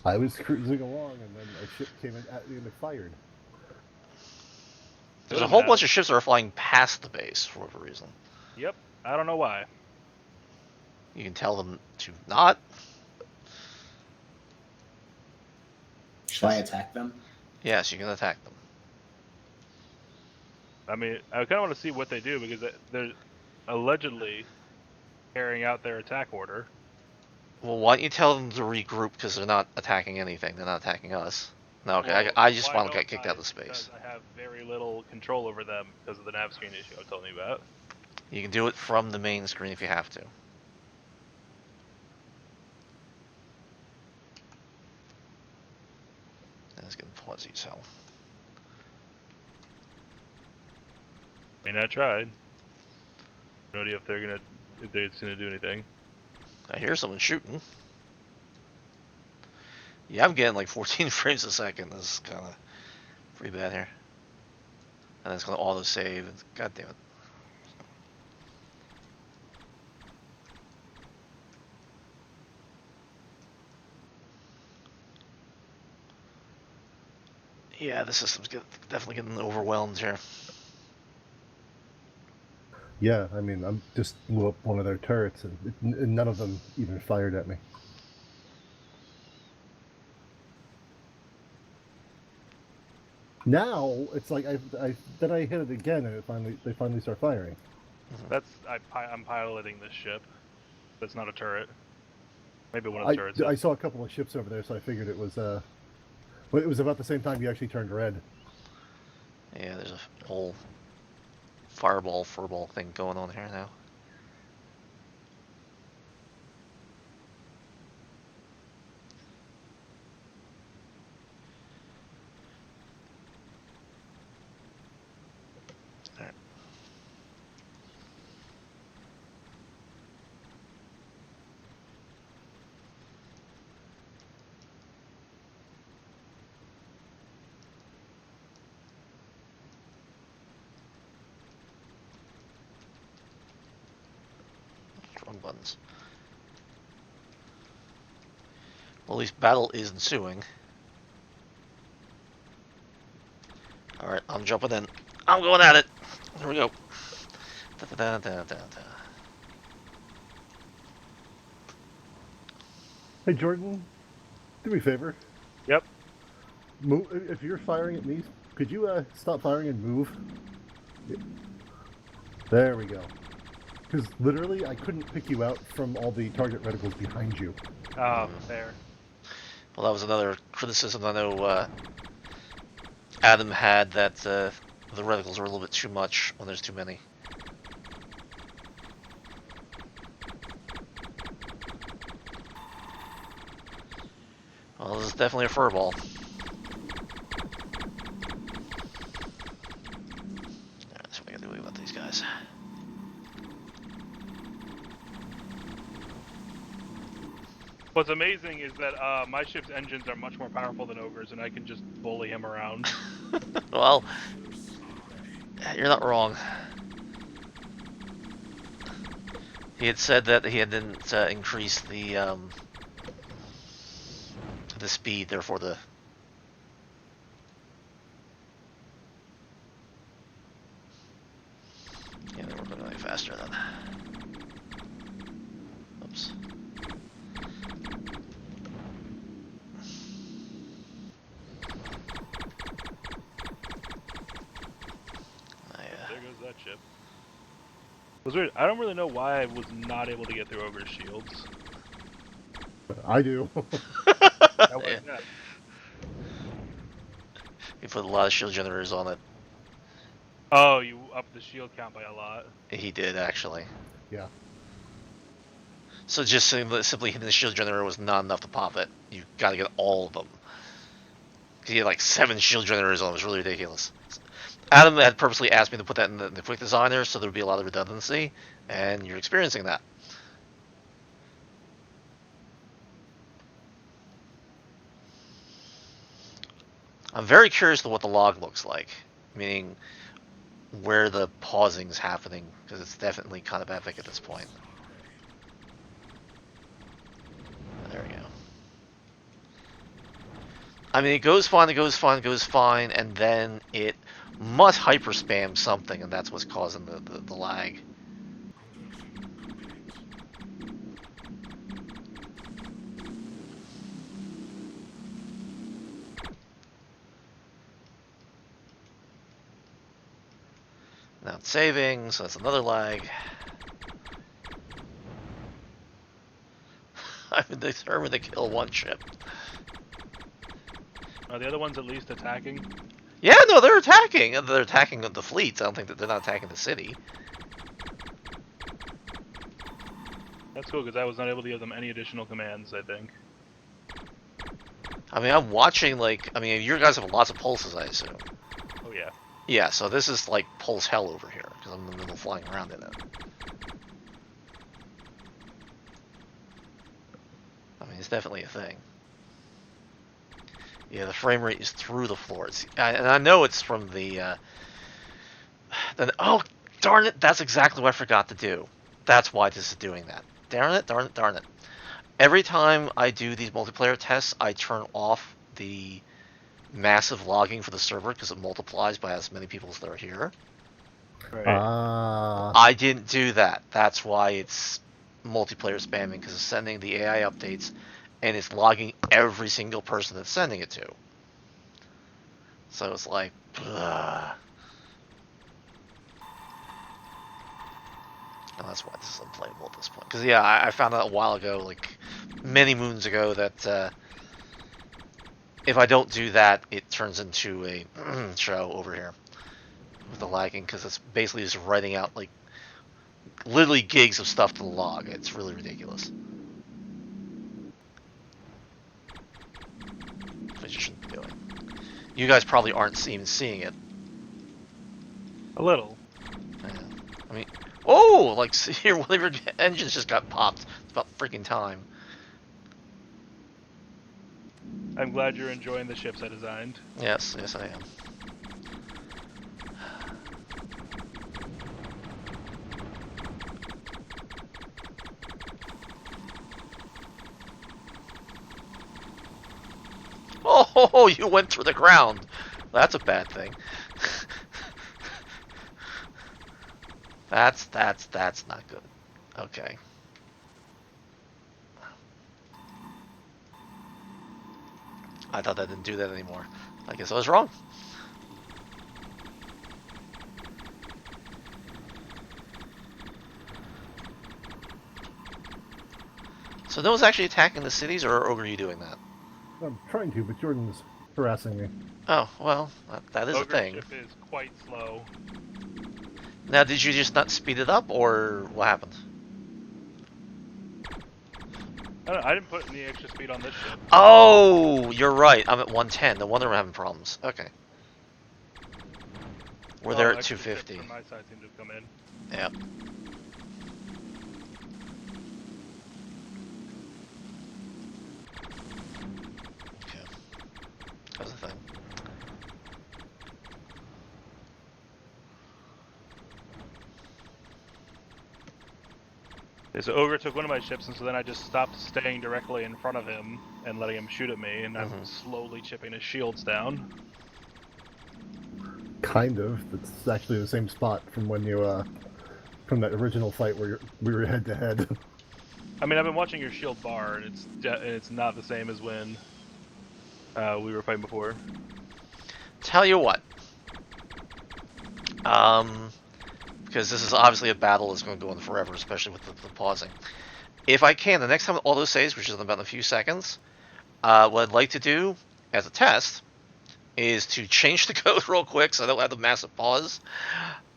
I was cruising along, and then a ship came in at me and it fired. There's a whole bunch of ships that are flying past the base for whatever reason. Yep, I don't know why. You can tell them to not. Should I attack them? Yes, you can attack them. I mean, I kind of want to see what they do because they're allegedly carrying out their attack order. Well, why don't you tell them to regroup because they're not attacking anything. They're not attacking us. No, okay, Well, I just why want to don't get kicked out of space. Because I have very little control over them because of the nav screen issue I was telling you about. You can do it from the main screen if you have to. That's getting fuzzy as hell. I mean, I tried. No idea if it's gonna do anything. I hear someone shooting. Yeah, I'm getting like 14 frames a second. This is kind of pretty bad here. And it's going to auto-save. God damn it. Yeah, the system's definitely getting overwhelmed here. Yeah, I mean, I'm just blew up one of their turrets, and none of them even fired at me. Now it's like then I hit it again, and they finally start firing. I'm piloting this ship. That's not a turret. Maybe one of the turrets. I saw a couple of ships over there, so I figured it was. But it was about the same time you actually turned red. Yeah, there's a whole fireball, furball thing going on here now. Alright. Wrong buttons. Well, at least battle is ensuing. Alright, I'm jumping in. I'm going at it! Here we go. Da, da, da, da, da, da. Hey Jordan, do me a favor. Yep. Move, if you're firing at me, could you stop firing and move? There we go. Because literally, I couldn't pick you out from all the target reticles behind you. There. Well, that was another criticism I know Adam had, that the reticles are a little bit too much when there's too many. Well, this is definitely a furball. That's what I gotta do about these guys. What's amazing is that my ship's engines are much more powerful than Ogre's, and I can just bully him around. Well, you're not wrong. He had said that he didn't increase the speed, therefore the... Yeah, they were going any faster then. Oops. There goes that ship. Was weird. I don't really know why I was not able to get through Ogre's shields. I do. I was Yeah. not. He put a lot of shield generators on it. Oh, you upped the shield count by a lot. He did, actually. Yeah. So just simply hitting the shield generator was not enough to pop it. You gotta get all of them. He had like 7 shield generators on it. It was really ridiculous. Adam had purposely asked me to put that in the quick designer so there would be a lot of redundancy, and you're experiencing that. I'm very curious to what the log looks like, meaning where the pausing is happening, because it's definitely kind of epic at this point. There we go. I mean, it goes fine, it goes fine, it goes fine, and then it must hyper spam something, and that's what's causing the lag. Now it's saving, so that's another lag. I've been determined to kill one ship. Are the other ones at least attacking? Yeah, no, they're attacking. They're attacking the fleets. I don't think that they're not attacking the city. That's cool, because I was not able to give them any additional commands, I think. I mean, I'm watching, like, I mean, you guys have lots of pulses, I assume. Oh, yeah. Yeah, so this is like pulse hell over here, because I'm in the middle of flying around in it. I mean, it's definitely a thing. Yeah, the frame rate is through the floor. And I know it's from the... oh, darn it, that's exactly what I forgot to do. That's why this is doing that. Darn it, darn it, darn it. Every time I do these multiplayer tests, I turn off the massive logging for the server because it multiplies by as many people as there are here. Right. I didn't do that. That's why it's multiplayer spamming, because it's sending the AI updates and it's logging every single person it's sending it to. So it's like, ugh. And that's why this is unplayable at this point. Because, yeah, I found out a while ago, like, many moons ago, that if I don't do that, it turns into a show over here with the lagging, because it's basically just writing out, like, literally gigs of stuff to the log. It's really ridiculous. Which you shouldn't be doing. You guys probably aren't even seeing it. A little. Yeah. I mean, oh, like, here, one of your engines just got popped. It's about freaking time. I'm glad you're enjoying the ships I designed. Yes, yes I am. Oh, you went through the ground. That's a bad thing. That's not good. Okay. I thought that didn't do that anymore. I guess I was wrong. So no one's actually attacking the cities, or are you doing that? I'm trying to, but Jordan's harassing me. Oh, well, that is a Ogre's thing. ship is quite slow. Now, did you just not speed it up, or what happened? I didn't put any extra speed on this ship. Oh, you're right. I'm at 110. No wonder we're having problems. Okay. We're there at Extra 250. ships from my side seem to have come in. Yeah. Okay. That's the thing. Okay, so Ogre took one of my ships, and so then I just stopped staying directly in front of him and letting him shoot at me, and I'm slowly chipping his shields down. Kind of. It's actually the same spot from when you, from that original fight where we were head to head. I mean, I've been watching your shield bar, and it's not the same as when we were fighting before. Tell you what. Because this is obviously a battle that's going to go on forever, especially with the pausing. If I can, the next time auto saves, which is in about a few seconds, what I'd like to do as a test is to change the code real quick so I don't have the massive pause,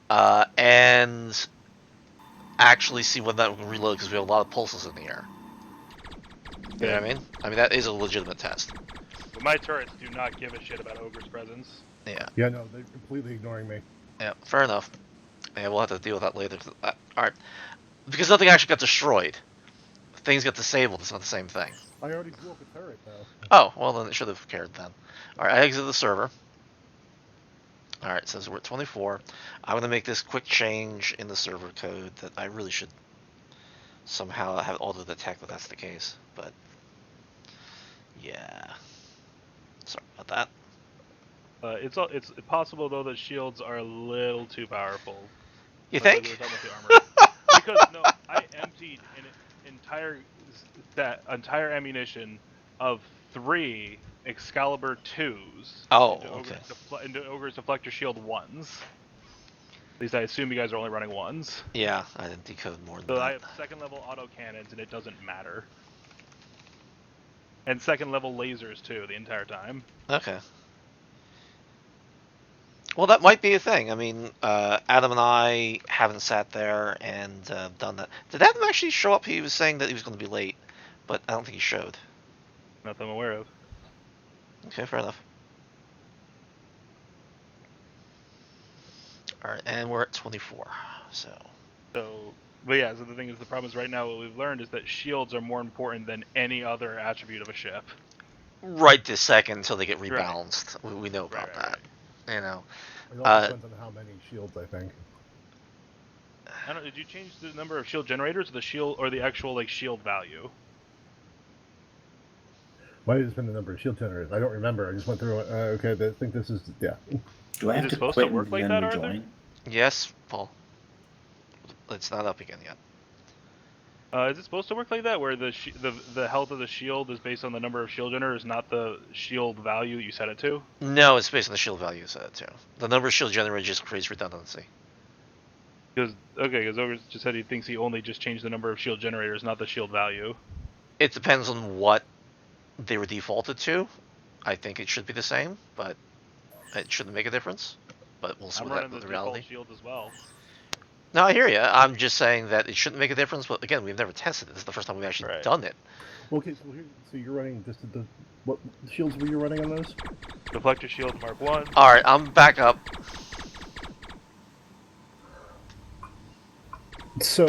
and actually see when that will reload because we have a lot of pulses in the air. You know what I mean? I mean, that is a legitimate test. But my turrets do not give a shit about Ogre's presence. Yeah. Yeah, no, they're completely ignoring me. Yeah, fair enough. Yeah, we'll have to deal with that later. Alright. Because nothing actually got destroyed. Things got disabled, it's not the same thing. I already blew up a turret, though. Oh, well then it should have cared then. Alright, I exited the server. Alright, so we're at 24. I'm going to make this quick change in the server code that I really should somehow have auto-detect if that's the case. But, yeah. Sorry about that. It's possible, though, that shields are a little too powerful. You Like think? we were talking about the armor. Because, no, I emptied an entire ammunition of 3 Excalibur 2s Oh, okay. into Ogre's Deflector Shield 1s. At least I assume you guys are only running 1s. Yeah, I didn't decode more than So that. I have second level auto cannons, and it doesn't matter. And second level lasers, too, the entire time. Okay. Well, that might be a thing. I mean, Adam and I haven't sat there and done that. Did Adam actually show up? He was saying that he was going to be late, but I don't think he showed. Not that I'm aware of. Okay, fair enough. Alright, and we're at 24, so... But yeah, so the thing is, the problem is right now what we've learned is that shields are more important than any other attribute of a ship. Right this second until they get rebalanced. Right. We know about that. Right. You know. It all depends on how many shields, I think. I don't. Did you change the number of shield generators, or the shield, or the actual like shield value? Might have just been the number of shield generators. I don't remember. I just went through. Okay, I think this is Do I have it to supposed quit to work and like then that, Arthur? rejoin? Yes, Paul. It's not up again yet. Is it supposed to work like that, where the health of the shield is based on the number of shield generators, not the shield value you set it to? No, it's based on the shield value you set it to. The number of shield generators just creates redundancy. Because Ogre just said he thinks he only just changed the number of shield generators, not the shield value. It depends on what they were defaulted to. I think it should be the same, but it shouldn't make a difference. But we'll see I'm what running that with the the reality. default shield as well. No, I hear you. I'm just saying that it shouldn't make a difference. But again, we've never tested it. This is the first time we've actually done it. Okay, so you're running just what shields were you running on those? Deflector shield Mark 1. All right, I'm back up. So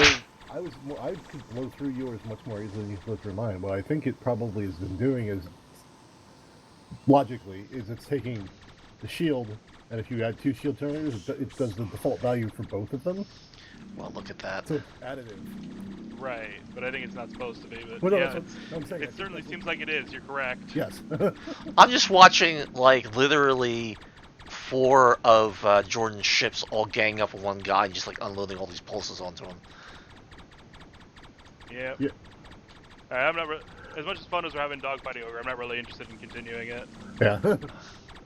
I could blow through yours much more easily than you blow through mine. What I think it probably has been doing is, logically, it's taking the shield, and if you add 2 shield generators, it does the default value for both of them. Well, look at that. So it's additive. Right, but I think it's not supposed to be. But Well, no, yeah, that's what I'm saying. it certainly seems like it is. You're correct. Yes. I'm just watching, like, literally 4 of Jordan's ships all gang up on one guy and just, like, unloading all these pulses onto him. Yeah. Yeah. I'm not as much as fun as we're having dogfighting Ogre. I'm not really interested in continuing it. Yeah.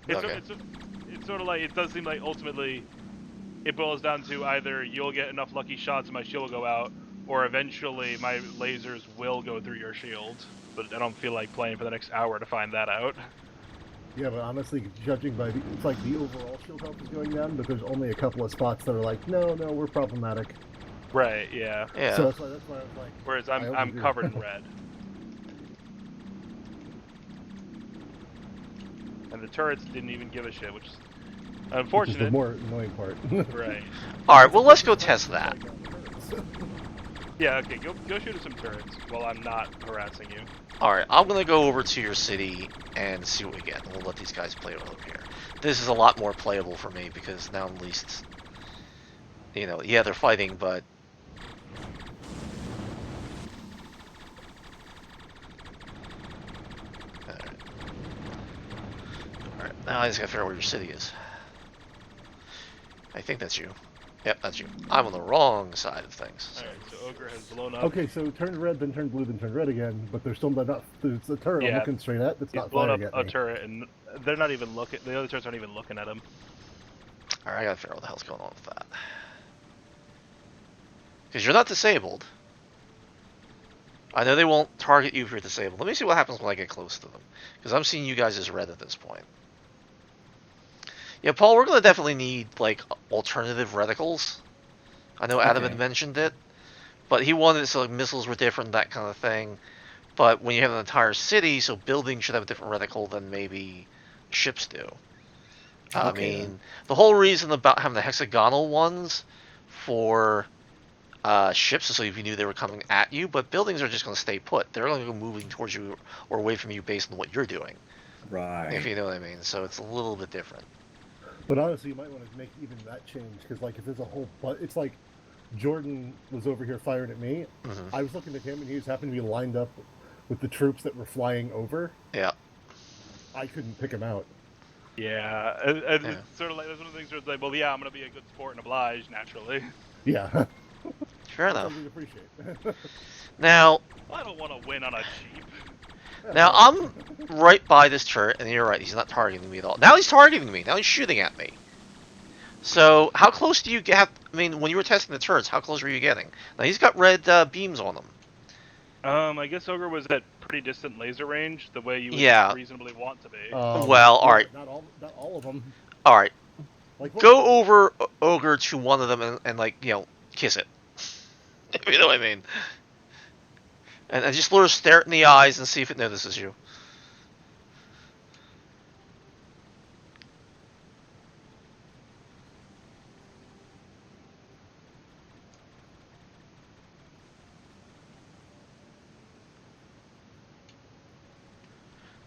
It's sort of like, it does seem like ultimately it boils down to either you'll get enough lucky shots and my shield will go out, or eventually my lasers will go through your shield. But I don't feel like playing for the next hour to find that out. Yeah, but honestly, judging by it's like the overall shield health is going down, but there's only a couple of spots that are like, no, we're problematic. Right. Yeah. Yeah. So that's why I was like. Whereas I'm covered in red. the turrets didn't even give a shit, which is Which is unfortunate. the more annoying part. Right. All right, well, let's go test that. Yeah. Okay. Go shoot at some turrets while I'm not harassing you. All right, I'm gonna go over to your city and see what we get. And we'll let these guys play over here. This is a lot more playable for me because now at least, you know, yeah, they're fighting, but all right, now I just gotta figure out where your city is. I think that's you. Yep, that's you. I'm on the wrong side of things. So. Alright, so Ogre has blown up. Okay, so turned red, then turned blue, then turned red again, but there's still not. There's a turret I'm Yeah. looking straight at that's He's not blown firing up at a me. turret, and they're not even looking. The other turrets aren't even looking at him. All right, I gotta figure out what the hell's going on with that. Because you're not disabled. I know they won't target you if you're disabled. Let me see what happens when I get close to them. Because I'm seeing you guys as red at this point. Yeah, Paul, we're going to definitely need, like, alternative reticles. I know Adam had mentioned it. But he wanted it so like, missiles were different, that kind of thing. But when you have an entire city, so buildings should have a different reticle than maybe ships do. I mean, the whole reason about having the hexagonal ones for ships is so if you knew they were coming at you, but buildings are just going to stay put. They're going to go moving towards you or away from you based on what you're doing. Right. If you know what I mean. So it's a little bit different. But honestly, you might want to make even that change, because like if there's a whole, it's like Jordan was over here firing at me. Mm-hmm. I was looking at him, and he was happened to be lined up with the troops that were flying over. Yeah. I couldn't pick him out. Yeah, and it's sort of like that's one of the things where it's like, well, yeah, I'm gonna be a good sport and oblige naturally. Yeah. Fair enough. Something to appreciate. Now, Well, I don't want to win on a jeep. now I'm right by this turret, and you're right. He's not targeting me at all. Now he's targeting me. Now he's shooting at me. So how close do you get? I mean, when you were testing the turrets, how close were you getting? Now he's got red beams on them. I guess Ogre was at pretty distant laser range, the way you would reasonably want to be. Well, all right. Not all of them. All right. Like, go over Ogre to one of them and like, you know, kiss it. You know what I mean? And just let her stare it in the eyes and see if it notices you.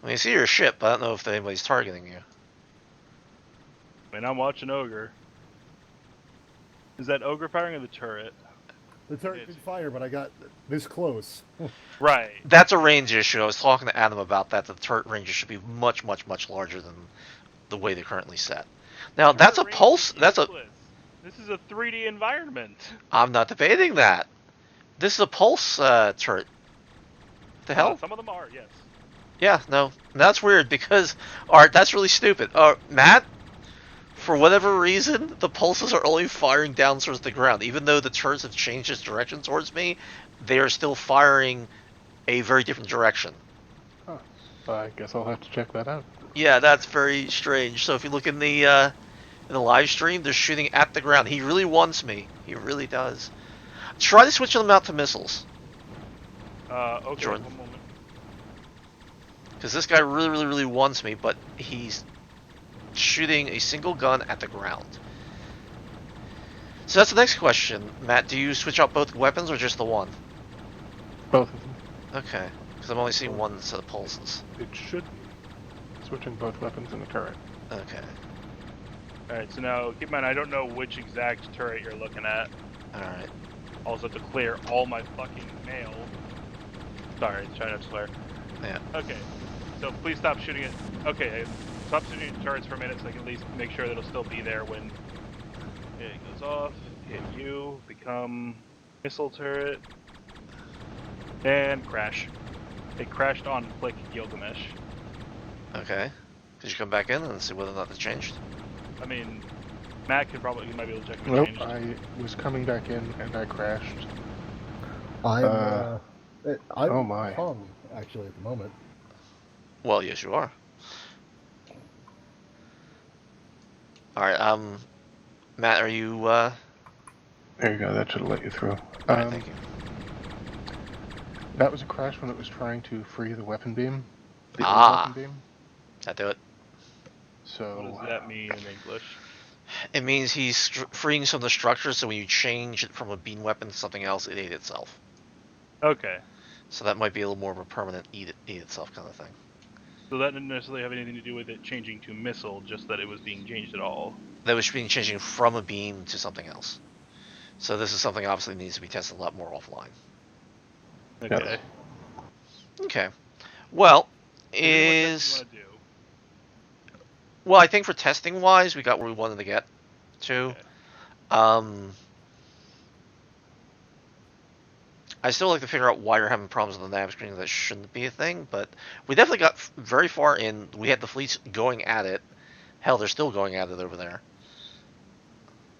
I mean, you see your ship, but I don't know if anybody's targeting you. I mean, I'm watching Ogre. Is that Ogre firing or the turret? The turret did fire, but I got this close. Right. That's a range issue. I was talking to Adam about that. The turret ranges should be much, much, much larger than the way they're currently set. Now, that's a pulse. That's a. This is a 3D environment. I'm not debating that. This is a pulse turret. The hell? Some of them are, yes. Yeah, no. That's weird because, Art, that's really stupid. Matt, for whatever reason, the pulses are only firing down towards the ground. Even though the turrets have changed its direction towards me, they are still firing a very different direction. Huh. I guess I'll have to check that out. Yeah, that's very strange. So if you look in the live stream, they're shooting at the ground. He really wants me. He really does. Try to switch them out to missiles. Okay, Jordan. one moment. Because this guy really, really, really wants me, but he's shooting a single gun at the ground. So that's the next question. Matt, do you switch out both weapons or just the one? Both of them. Okay, because I'm only seeing one set of pulses. It should be. Switching both weapons in the turret. Okay. Alright, so now, keep in mind, I don't know which exact turret you're looking at. Alright. Also to clear all my fucking mail. Sorry, trying not to swear. Yeah. Okay, so please stop shooting it. Okay, stop shooting turrets for a minute so I can at least make sure that it'll still be there when it goes off. Hit you, become missile turret, and crash. It crashed on click Gilgamesh. Okay. Did you come back in and see whether or not they changed? I mean, Matt could probably, you might be able to check if it Nope, changed. I was coming back in and I crashed. I'm oh my. calm, actually, at the moment. Well, yes, you are. Alright, Matt, are you, There you go, that should let you through. Alright, thank you. That was a crash when it was trying to free the weapon beam. The Ah. old weapon beam. That do it? So What does that mean in English? It means he's freeing some of the structure, so when you change it from a beam weapon to something else, it ate itself. Okay. So that might be a little more of a permanent eat itself kind of thing. So that didn't necessarily have anything to do with it changing to missile, just that it was being changed at all. That was being changing from a beam to something else. So this is something obviously needs to be tested a lot more offline. Okay. yes. Okay. Well, Anything more testing you want to do? well, I think for testing wise, we got where we wanted to get to. Okay. I still like to figure out why you're having problems with the nav screen. That shouldn't be a thing, but we definitely got very far in. We had the fleets going at it. Hell, they're still going at it over there.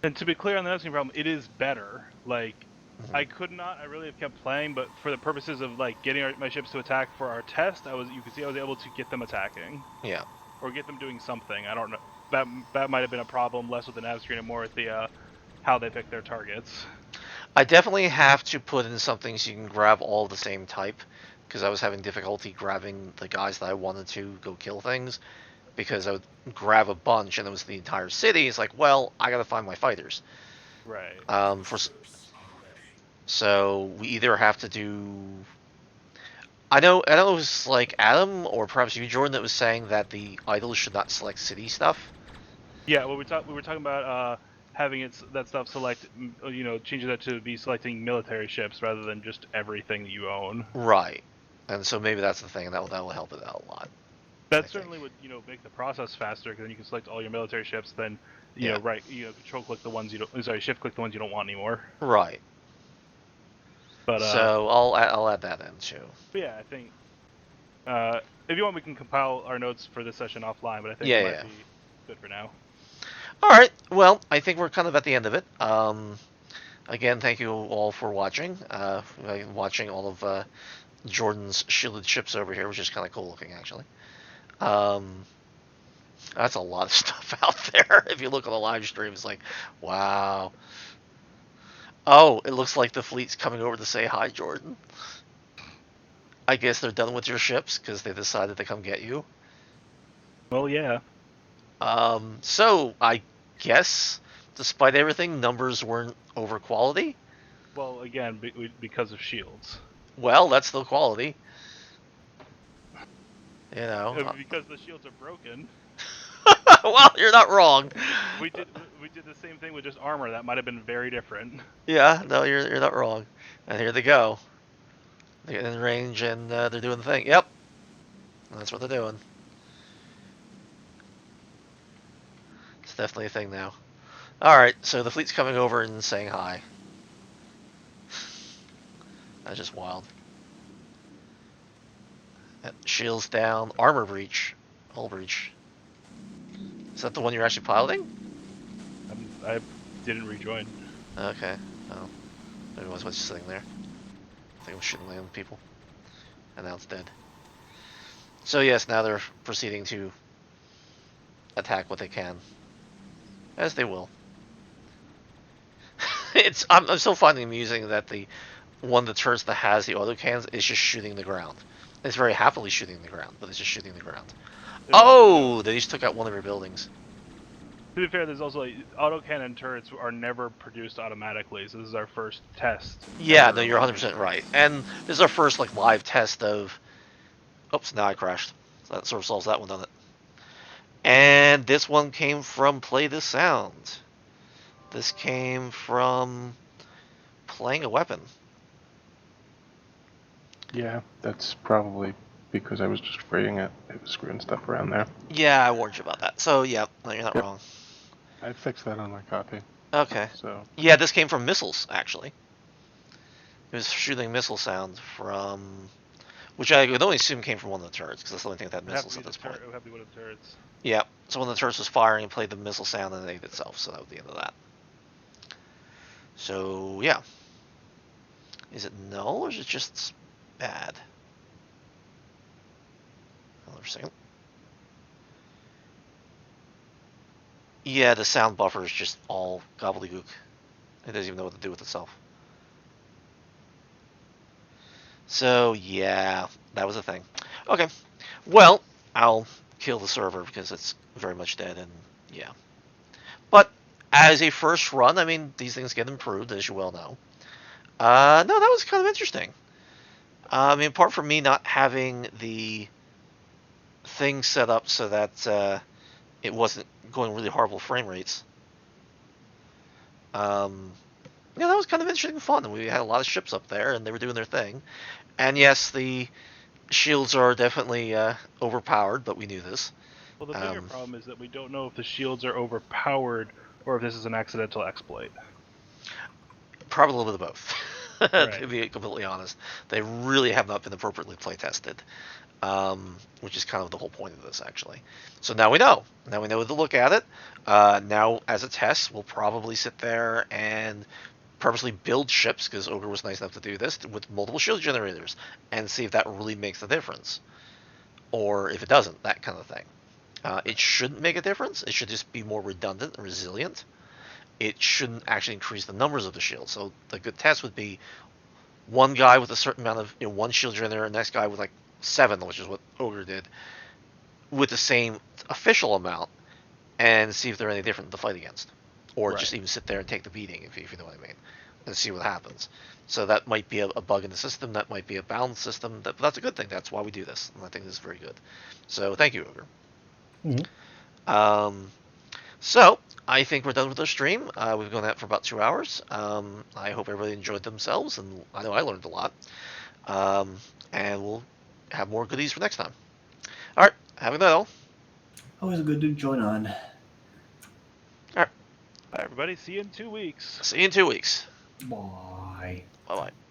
And to be clear on the nesting problem, it is better. Like, Mhm. I really have kept playing, but for the purposes of like getting my ships to attack for our test, you could see I was able to get them attacking. Yeah. Or get them doing something. I don't know. That might have been a problem, less with the nav screen and more with the how they pick their targets. I definitely have to put in something so you can grab all of the same type, because I was having difficulty grabbing the guys that I wanted to go kill things, because I would grab a bunch and it was the entire city. It's like, well, I gotta find my fighters. Right. So we either have to do. I know it was like Adam or perhaps you, Jordan, that was saying that the idols should not select city stuff. Yeah. Well, we were talking about having that stuff select. Changing that to be selecting military ships rather than just everything that you own. Right. And so maybe that's the thing, and that will help it out a lot. That certainly would make the process faster because then you can select all your military ships. Then control click the ones you don't. Sorry, shift click the ones you don't want anymore. Right. But so I'll add that in too. But yeah, I think if you want, we can compile our notes for this session offline. But I think it might be good for now. All right. Well, I think we're kind of at the end of it. Again, thank you all for watching. Watching all of Jordan's shielded ships over here, which is kind of cool looking, actually. That's a lot of stuff out there. If you look on the live stream, it's like, wow. Oh, it looks like the fleet's coming over to say hi, Jordan. I guess they're done with your ships because they decided to come get you. Well, yeah. So I guess, despite everything, numbers weren't over quality. Well, again, because of shields. Well, that's still quality. Because the shields are broken. Well, you're not wrong. We did the same thing with just armor. That might have been very different. Yeah, no, you're not wrong. And here they go. They're in range and they're doing the thing. Yep, that's what they're doing. It's definitely a thing now. All right, so the fleet's coming over and saying hi. That's just wild. Shields down, armor breach, hull breach. Is that the one you're actually piloting? I didn't rejoin. Okay. Oh. Maybe it was just sitting there. I think it was shooting land people. And now it's dead. So yes, now they're proceeding to attack what they can. As they will. I'm still finding it amusing that the one of the turrets that has the autocans is just shooting the ground. It's very happily shooting the ground, but it's just shooting the ground. Oh, they just took out one of your buildings. To be fair, there's also autocannon turrets are never produced automatically, so this is our first test. Yeah, no, you're 100% right. And this is our first live test of. Oops, now I crashed. So that sort of solves that one, doesn't it? And this one came from Play This Sound. This came from playing a weapon. Yeah, that's probably because I was just freeing it. It was screwing stuff around there. Yeah, I warned you about that. So, yeah, no, you're not wrong. I fixed that on my copy. Okay. So. Yeah, this came from missiles, actually. It was shooting missile sound from... Which I would only assume came from one of the turrets, because that's the only thing that had missiles at this point. It would have to be one of the turrets. Yeah, so one of the turrets was firing and played the missile sound and it ate itself, so that was the end of that. So, yeah. Is it null, or is it just bad? Another second. Yeah, the sound buffer is just all gobbledygook. It doesn't even know what to do with itself. So, yeah, that was a thing. Okay, well, I'll kill the server because it's very much dead, and yeah. But as a first run, I mean, these things get improved, as you well know. No, that was kind of interesting. I mean, apart from me not having the thing set up so that it wasn't going really horrible frame rates. Yeah, that was kind of interesting and fun. And we had a lot of ships up there, and they were doing their thing. And yes, the shields are definitely overpowered, but we knew this. Well, the bigger problem is that we don't know if the shields are overpowered or if this is an accidental exploit. Probably a little bit of both. Right. To be completely honest, they really have not been appropriately play tested, which is kind of the whole point of this, actually. So now we know. Now we know to look at it. Now, as a test, we'll probably sit there and purposely build ships, because Ogre was nice enough to do this, with multiple shield generators, and see if that really makes a difference. Or if it doesn't, that kind of thing. It shouldn't make a difference. It should just be more redundant and resilient. It shouldn't actually increase the numbers of the shield. So the good test would be one guy with a certain amount of one shield generator, and the next guy with like 7, which is what Ogre did, with the same official amount, and see if they're any different to fight against, or Right. just even sit there and take the beating, if you know what I mean, and see what happens. So that might be a bug in the system. That might be a balance system. That's a good thing. That's why we do this, and I think this is very good. So thank you, Ogre. Mhm. So I think we're done with our stream. We've gone out for about 2 hours. I hope everybody enjoyed themselves, and I know I learned a lot. And we'll have more goodies for next time. All right, have a good night, all. Always good to join on. All right, Bye, everybody. See you in 2 weeks. see you in 2 weeks. Bye. Bye bye.